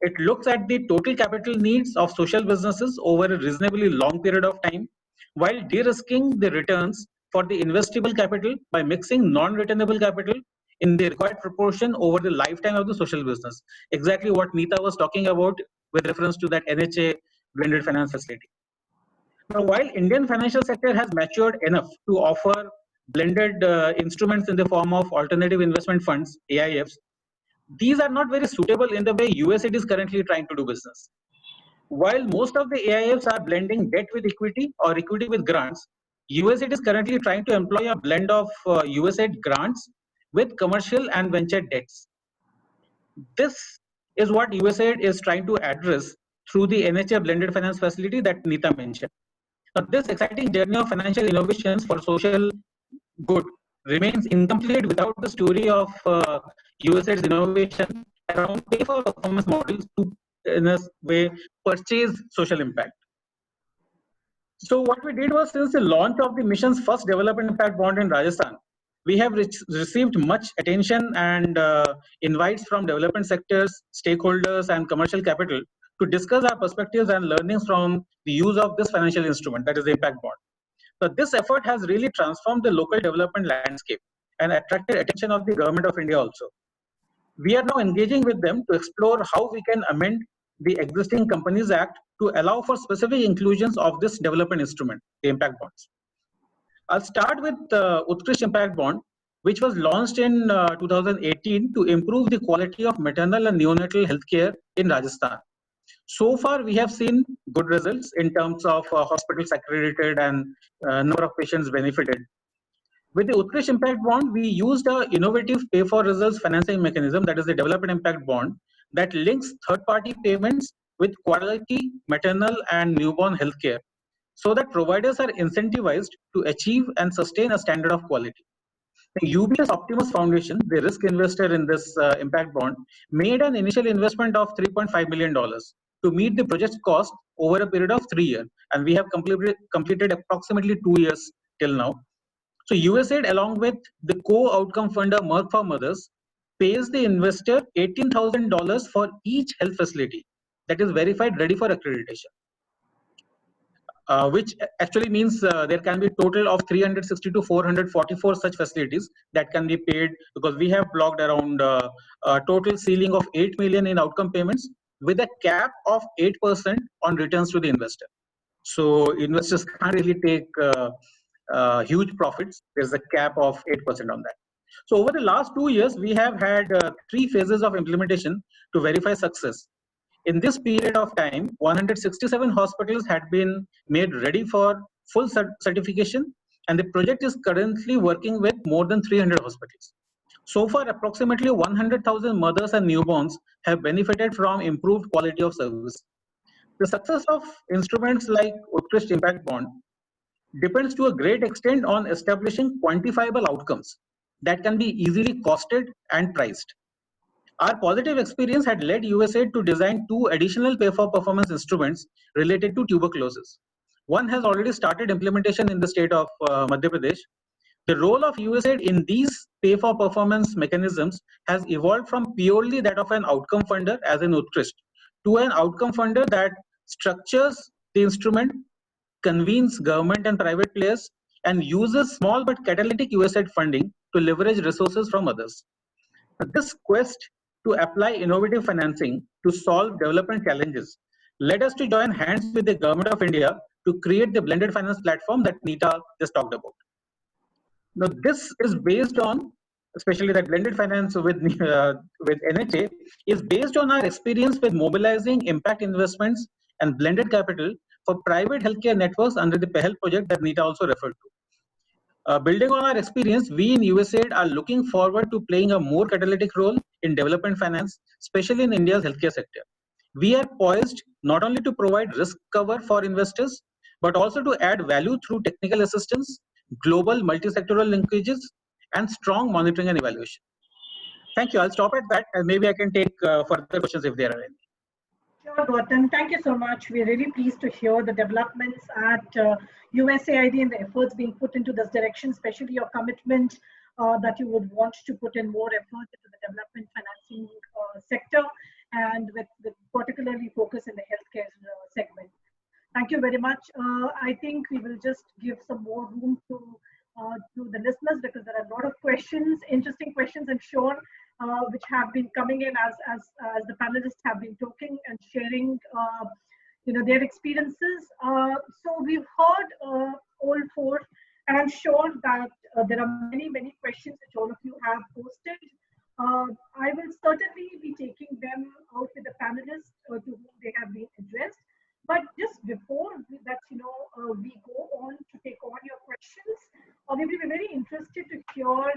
It looks at the total capital needs of social businesses over a reasonably long period of time, while de-risking the returns for the investable capital by mixing non-returnable capital in the required proportion over the lifetime of the social business. Exactly what Neeta was talking about with reference to that NHA blended finance facility. Now, while Indian financial sector has matured enough to offer blended instruments in the form of alternative investment funds, AIFs, these are not very suitable in the way USAID is currently trying to do business. While most of the AIFs are blending debt with equity or equity with grants, USAID is currently trying to employ a blend of USAID grants with commercial and venture debts. This is what USAID is trying to address through the NHA blended finance facility that Neeta mentioned. Now, this exciting journey of financial innovations for social good remains incomplete without the story of USAID's innovation around pay for performance models to, in a way, purchase social impact. So what we did was, since the launch of the mission's first development impact bond in Rajasthan, we have received much attention and invites from development sectors, stakeholders, and commercial capital to discuss our perspectives and learnings from the use of this financial instrument, that is the impact bond. So this effort has really transformed the local development landscape and attracted attention of the government of India also. We are now engaging with them to explore how we can amend the existing Companies Act to allow for specific inclusions of this development instrument, the impact bonds. I'll start with Utkrish Impact Bond, which was launched in 2018 to improve the quality of maternal and neonatal healthcare in Rajasthan. So far, we have seen good results in terms of hospitals accredited and number of patients benefited. With the Utkrish Impact Bond, we used an innovative pay-for-results financing mechanism, that is the Development Impact Bond, that links third-party payments with quality maternal and newborn healthcare, so that providers are incentivized to achieve and sustain a standard of quality. The UBS Optimus Foundation, the risk investor in this impact bond, made an initial investment of $3.5 million to meet the project's cost over a period of 3 years. And we have completed approximately 2 years till now. So USAID, along with the co-outcome funder Merck for Mothers, pays the investor $18,000 for each health facility that is verified ready for accreditation. Which actually means there can be a total of 360 to 444 such facilities that can be paid, because we have blocked around a total ceiling of 8 million in outcome payments with a cap of 8% on returns to the investor. So investors can't really take huge profits. There's a cap of 8% on that. So over the last 2 years, we have had 3 phases of implementation to verify success. In this period of time, 167 hospitals had been made ready for full certification, and the project is currently working with more than 300 hospitals. So far, approximately 100,000 mothers and newborns have benefited from improved quality of service. The success of instruments like Utkrist Impact Bond depends to a great extent on establishing quantifiable outcomes that can be easily costed and priced. Our positive experience had led USAID to design 2 additional pay-for-performance instruments related to tuberculosis. One has already started implementation in the state of Madhya Pradesh. The role of USAID in these pay-for-performance mechanisms has evolved from purely that of an outcome funder, as in Utkrist, to an outcome funder that structures the instrument, convenes government and private players, and uses small but catalytic USAID funding to leverage resources from others. This quest to apply innovative financing to solve development challenges led us to join hands with the Government of India to create the blended finance platform that Neeta just talked about. Now, this is based on, especially that blended finance with NHA, is based on our experience with mobilizing impact investments and blended capital for private healthcare networks under the PEHEL project that Neeta also referred to. Building on our experience, we in USAID are looking forward to playing a more catalytic role in development finance, especially in India's healthcare sector. We are poised not only to provide risk cover for investors, but also to add value through technical assistance, global multi-sectoral linkages, and strong monitoring and evaluation. Thank you. I'll stop at that, and maybe I can take further questions if there are any. Sure, Gautam. Thank you so much. We're really pleased to hear the developments at USAID and the efforts being put into this direction, especially your commitment that you would want to put in more effort into the development financing sector, and with particularly focus in the healthcare segment. Thank you very much. I think we will just give some more room to the listeners, because there are a lot of questions, interesting questions, I'm sure, which have been coming in as the panelists have been talking and sharing, their experiences. So we've heard all 4, and I'm sure that there are many questions which all of you have posted. I will certainly be taking them out with the panelists to whom they have been addressed. But just before that, we go on to take all your questions, we will be very interested to hear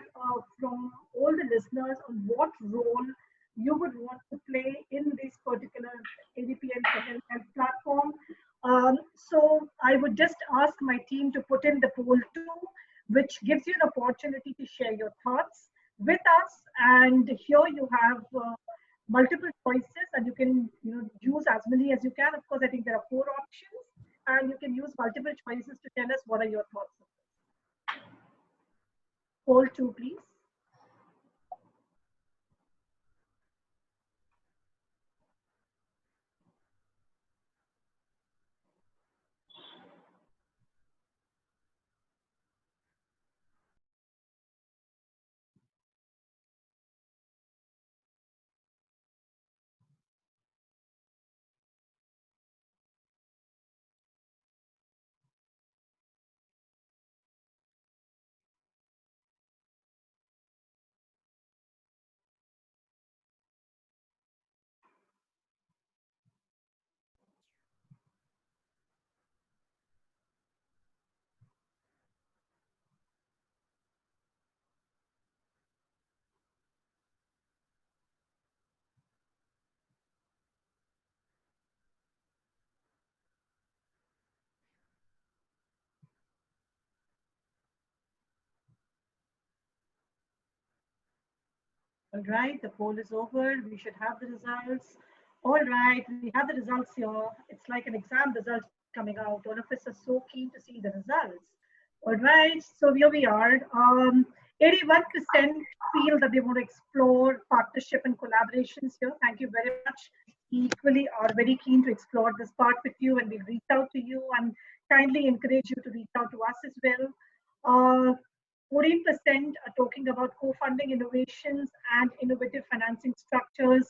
from all the listeners on what role you would want to play in this particular ADP and health platform. So I would just ask my team to put in the poll 2, which gives you an opportunity to share your thoughts with us. And here you have multiple choices, and you can use as many as you can. Of course, I think there are 4 options, and you can use multiple choices to tell us what are your thoughts on this. Poll 2, please. All right, the poll is over. We should have the results. All right, we have the results here. It's like an exam result coming out. All of us are so keen to see the results. All right, so here we are. 81% feel that they want to explore partnership and collaborations here. Thank you very much. Equally are very keen to explore this part with you, and we'll reach out to you and kindly encourage you to reach out to us as well. 14% are talking about co-funding innovations and innovative financing structures.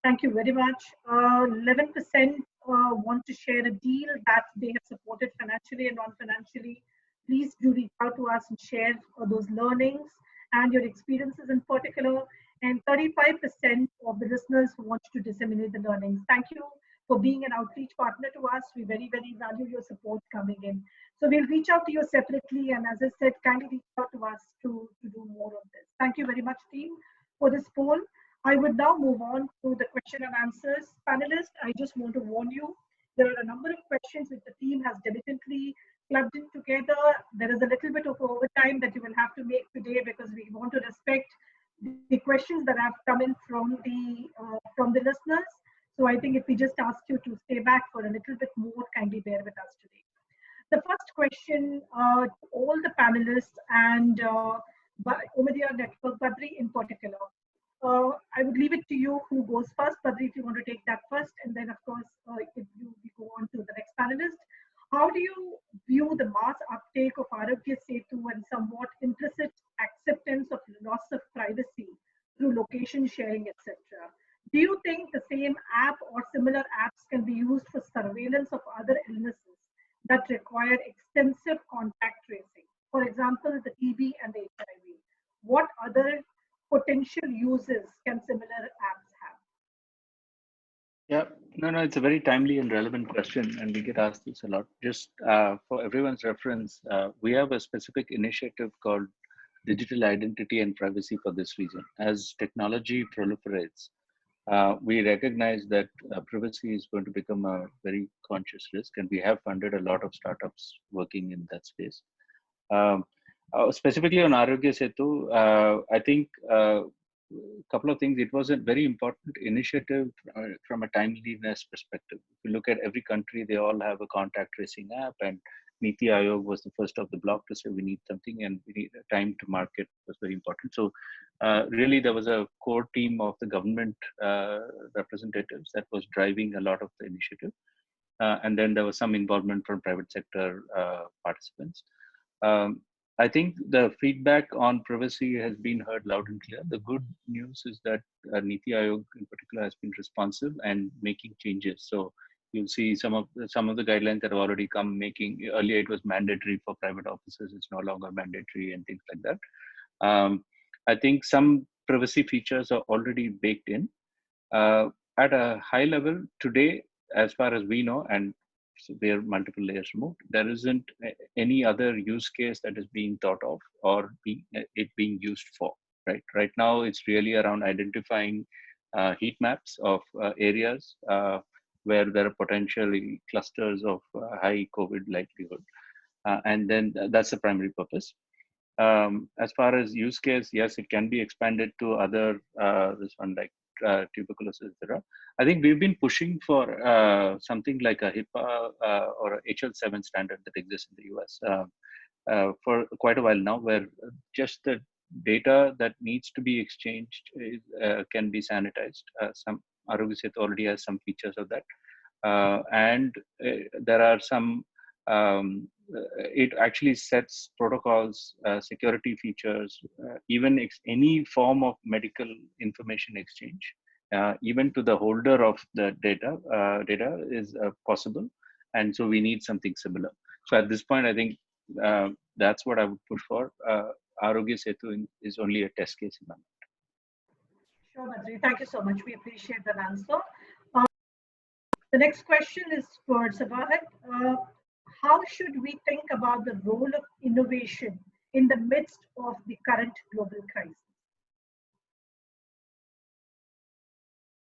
Thank you very much. 11% want to share a deal that they have supported financially and non-financially. Please do reach out to us and share those learnings and your experiences in particular. And 35% of the listeners who want to disseminate the learnings. Thank you for being an outreach partner to us. We very, very value your support coming in. So we'll reach out to you separately, and as I said, kindly reach out to us to do more of this. Thank you very much, team, for this poll. I would now move on to the question and answers. Panelists, I just want to warn you, there are a number of questions which the team has diligently clubbed in together. There is a little bit of overtime that you will have to make today because we want to respect the questions that have come in from the listeners. So I think if we just ask you to stay back for a little bit more, kindly bear with us today. The first question to all the panelists and Omidyar Network, Badri in particular. I would leave it to you who goes first. Badri, if you want to take that first, and then of course, if we go on to the next panelist. How do you view the mass uptake of Arogya Setu and somewhat implicit acceptance of loss of privacy through location sharing, etc.? Do you think the same app or similar apps can be used for surveillance of other illnesses that require extensive contact tracing? For example, the TB and the HIV. What other potential uses can similar apps have? Yeah, no, it's a very timely and relevant question, and we get asked this a lot. Just for everyone's reference, we have a specific initiative called Digital Identity and Privacy for this reason. As technology proliferates, we recognize that privacy is going to become a very conscious risk, and we have funded a lot of startups working in that space. Specifically on Arogya Setu, I think a couple of things. It was a very important initiative from a timeliness perspective. If you look at every country, they all have a contact tracing app, and Niti Aayog was the first of the block to say we need something and we need a time to market was very important. So really there was a core team of the government representatives that was driving a lot of the initiative. And then there was some involvement from private sector participants. I think the feedback on privacy has been heard loud and clear. The good news is that Niti Aayog in particular has been responsive and making changes. So you'll see some of the guidelines that have already come making. Earlier it was mandatory for private offices. It's no longer mandatory and things like that. I think some privacy features are already baked in. At a high level today, as far as we know, and so there are multiple layers removed, there isn't any other use case that is being thought of or it being used for. Right now, it's really around identifying heat maps of areas where there are potentially clusters of high COVID likelihood. And then that's the primary purpose. As far as use case, yes, it can be expanded to other, this one like tuberculosis, etc. I think we've been pushing for something like a HIPAA or a HL7 standard that exists in the US for quite a while now, where just the data that needs to be exchanged can be sanitized. Some Arogya Setu already has some features of that. And there are some, it actually sets protocols, security features, even any form of medical information exchange, even to the holder of the data is possible. And so we need something similar. So at this point, I think that's what I would push for. Arogya Setu is only a test case in my mind. Sure, Badri. Thank you so much. We appreciate that answer. The next question is for Sabahat. How should we think about the role of innovation in the midst of the current global crisis?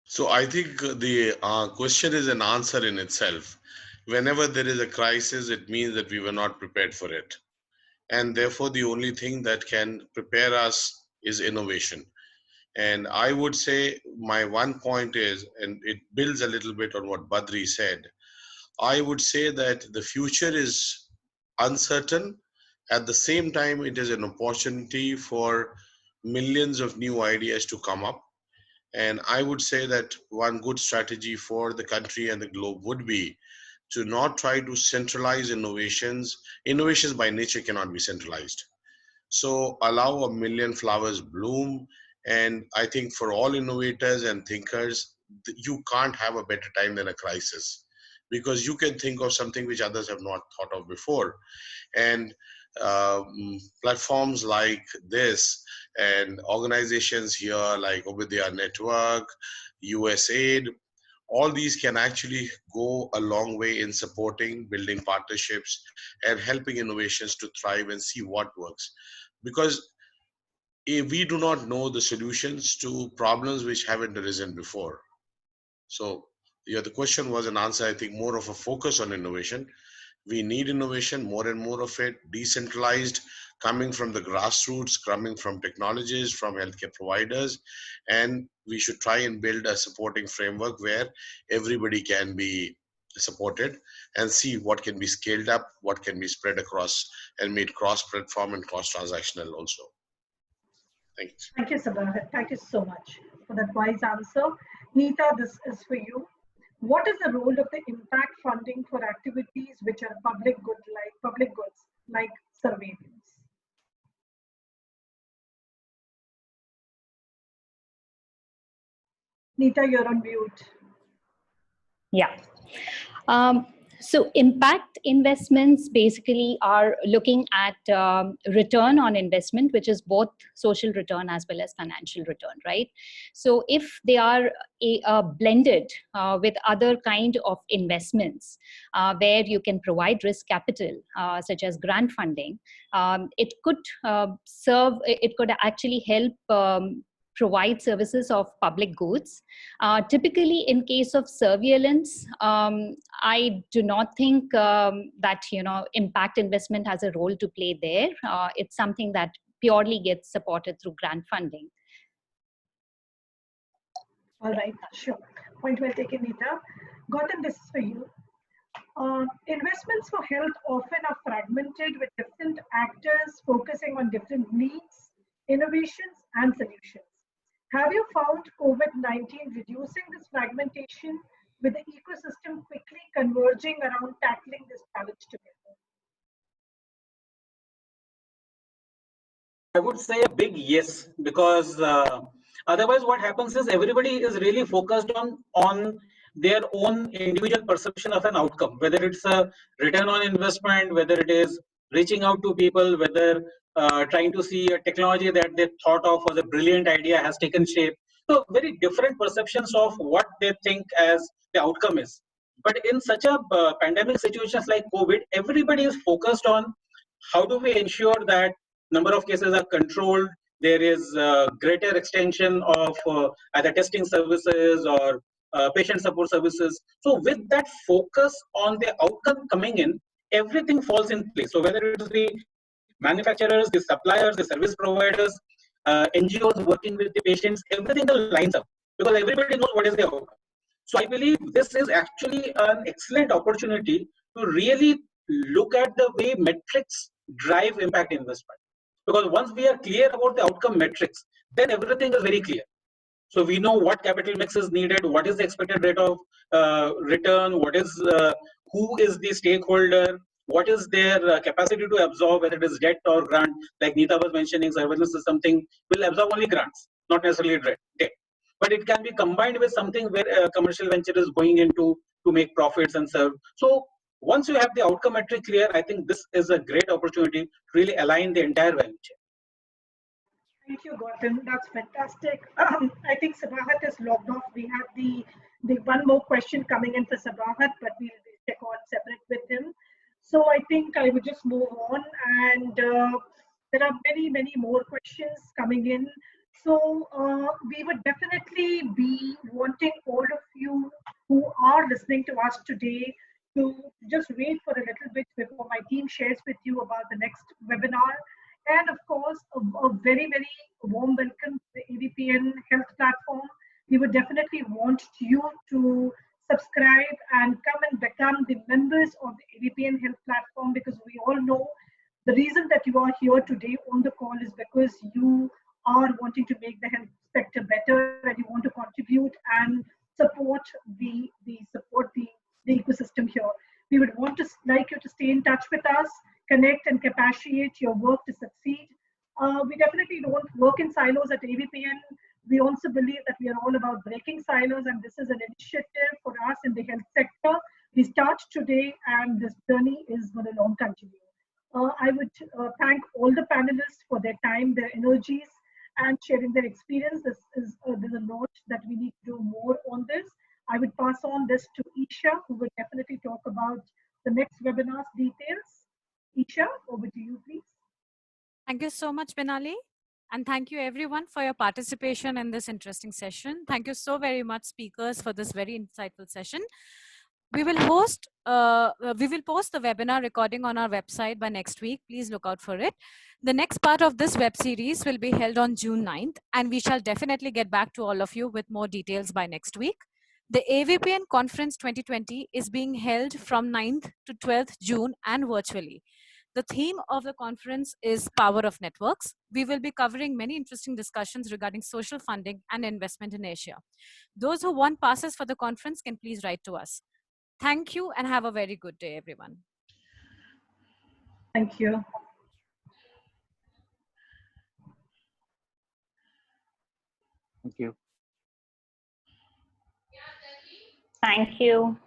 So I think the question is an answer in itself. Whenever there is a crisis, it means that we were not prepared for it. And therefore, the only thing that can prepare us is innovation. And I would say my one point is, and it builds a little bit on what Badri said, I would say that the future is uncertain. At the same time, it is an opportunity for millions of new ideas to come up. And I would say that one good strategy for the country and the globe would be to not try to centralize innovations. Innovations by nature cannot be centralized. So allow a million flowers bloom. And I think for all innovators and thinkers, you can't have a better time than a crisis, because you can think of something which others have not thought of before. And platforms like this and organizations here like Obidya Network, USAID, all these can actually go a long way in supporting, building partnerships, and helping innovations to thrive and see what works. Because if we do not know the solutions to problems which haven't arisen before. So yeah, the question was an answer, I think, more of a focus on innovation. We need innovation, more and more of it, decentralized, coming from the grassroots, coming from technologies, from healthcare providers. And we should try and build a supporting framework where everybody can be supported and see what can be scaled up, what can be spread across and made cross-platform and cross-transactional also. Thanks. Thank you, Sabahat. Thank you so much for that wise answer. Neeta, this is for you. What is the role of the impact funding for activities which are public goods like surveillance? Neeta, you're on mute. Yeah. So impact investments basically are looking at return on investment, which is both social return as well as financial return, right? So if they are blended with other kind of investments where you can provide risk capital, such as grant funding, it could it could actually help provide services of public goods. Typically, in case of surveillance, I do not think that impact investment has a role to play there. It's something that purely gets supported through grant funding. All right, sure. Point well taken, Neeta. Gautam, this is for you. Investments for health often are fragmented with different actors focusing on different needs, innovations, and solutions. Have you found COVID-19 reducing this fragmentation with the ecosystem quickly converging around tackling this challenge together? I would say a big yes, because otherwise what happens is everybody is really focused on their own individual perception of an outcome, whether it's a return on investment, whether it is reaching out to people, whether trying to see a technology that they thought of as a brilliant idea has taken shape. So very different perceptions of what they think as the outcome is. But in such a pandemic situations like COVID, everybody is focused on how do we ensure that number of cases are controlled, there is greater extension of either testing services or patient support services. So with that focus on the outcome coming in, everything falls in place. So whether it is the manufacturers, the suppliers, the service providers, NGOs working with the patients, everything lines up. because everybody knows what is the outcome. So I believe this is actually an excellent opportunity to really look at the way metrics drive impact investment. Because once we are clear about the outcome metrics, then everything is very clear. So we know what capital mix is needed, what is the expected rate of return, who is the stakeholder, what is their capacity to absorb, whether it is debt or grant. Like Neeta was mentioning, surveillance is something will absorb only grants, not necessarily debt. But it can be combined with something where commercial venture is going into to make profits and serve. So once you have the outcome metric clear, I think this is a great opportunity to really align the entire value chain. Thank you, Gautam. That's fantastic. I think Sabahat is logged off. We have the one more question coming in for Sabahat, but we'll check on separate with him. So I think I would just move on, and there are many more questions coming in. So we would definitely be wanting all of you who are listening to us today to just wait for a little bit before my team shares with you about the next webinar. And of course, a very warm welcome to the AVPN Health Platform. We would definitely want you to subscribe and come and become the members of the AVPN Health Platform, because we all know the reason that you are here today on the call is because you are wanting to make the health sector better, and you want to contribute and support the ecosystem here. We would like you to stay in touch with us, connect and capacitiate your work to succeed. We definitely don't work in silos at AVPN. We also believe that we are all about breaking silos, and this is an initiative for us in the health sector. We start today, and this journey is going to long continue. I would thank all the panelists for their time, their energies, and sharing their experience. There's a lot that we need to do more on this. I would pass on this to Isha, who will definitely talk about the next webinar's details. Isha, over to you, please. Thank you so much, Benali. And thank you everyone for your participation in this interesting session. Thank you so very much, speakers, for this very insightful session. We will post the webinar recording on our website by next week. Please look out for it. The next part of this web series will be held on June 9th, and we shall definitely get back to all of you with more details by next week. The AVPN Conference 2020 is being held from 9th to 12th June and virtually. The theme of the conference is Power of Networks. We will be covering many interesting discussions regarding social funding and investment in Asia. Those who want passes for the conference can please write to us. Thank you and have a very good day, everyone. Thank you. Thank you. Thank you.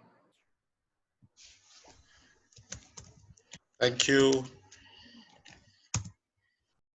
Thank you.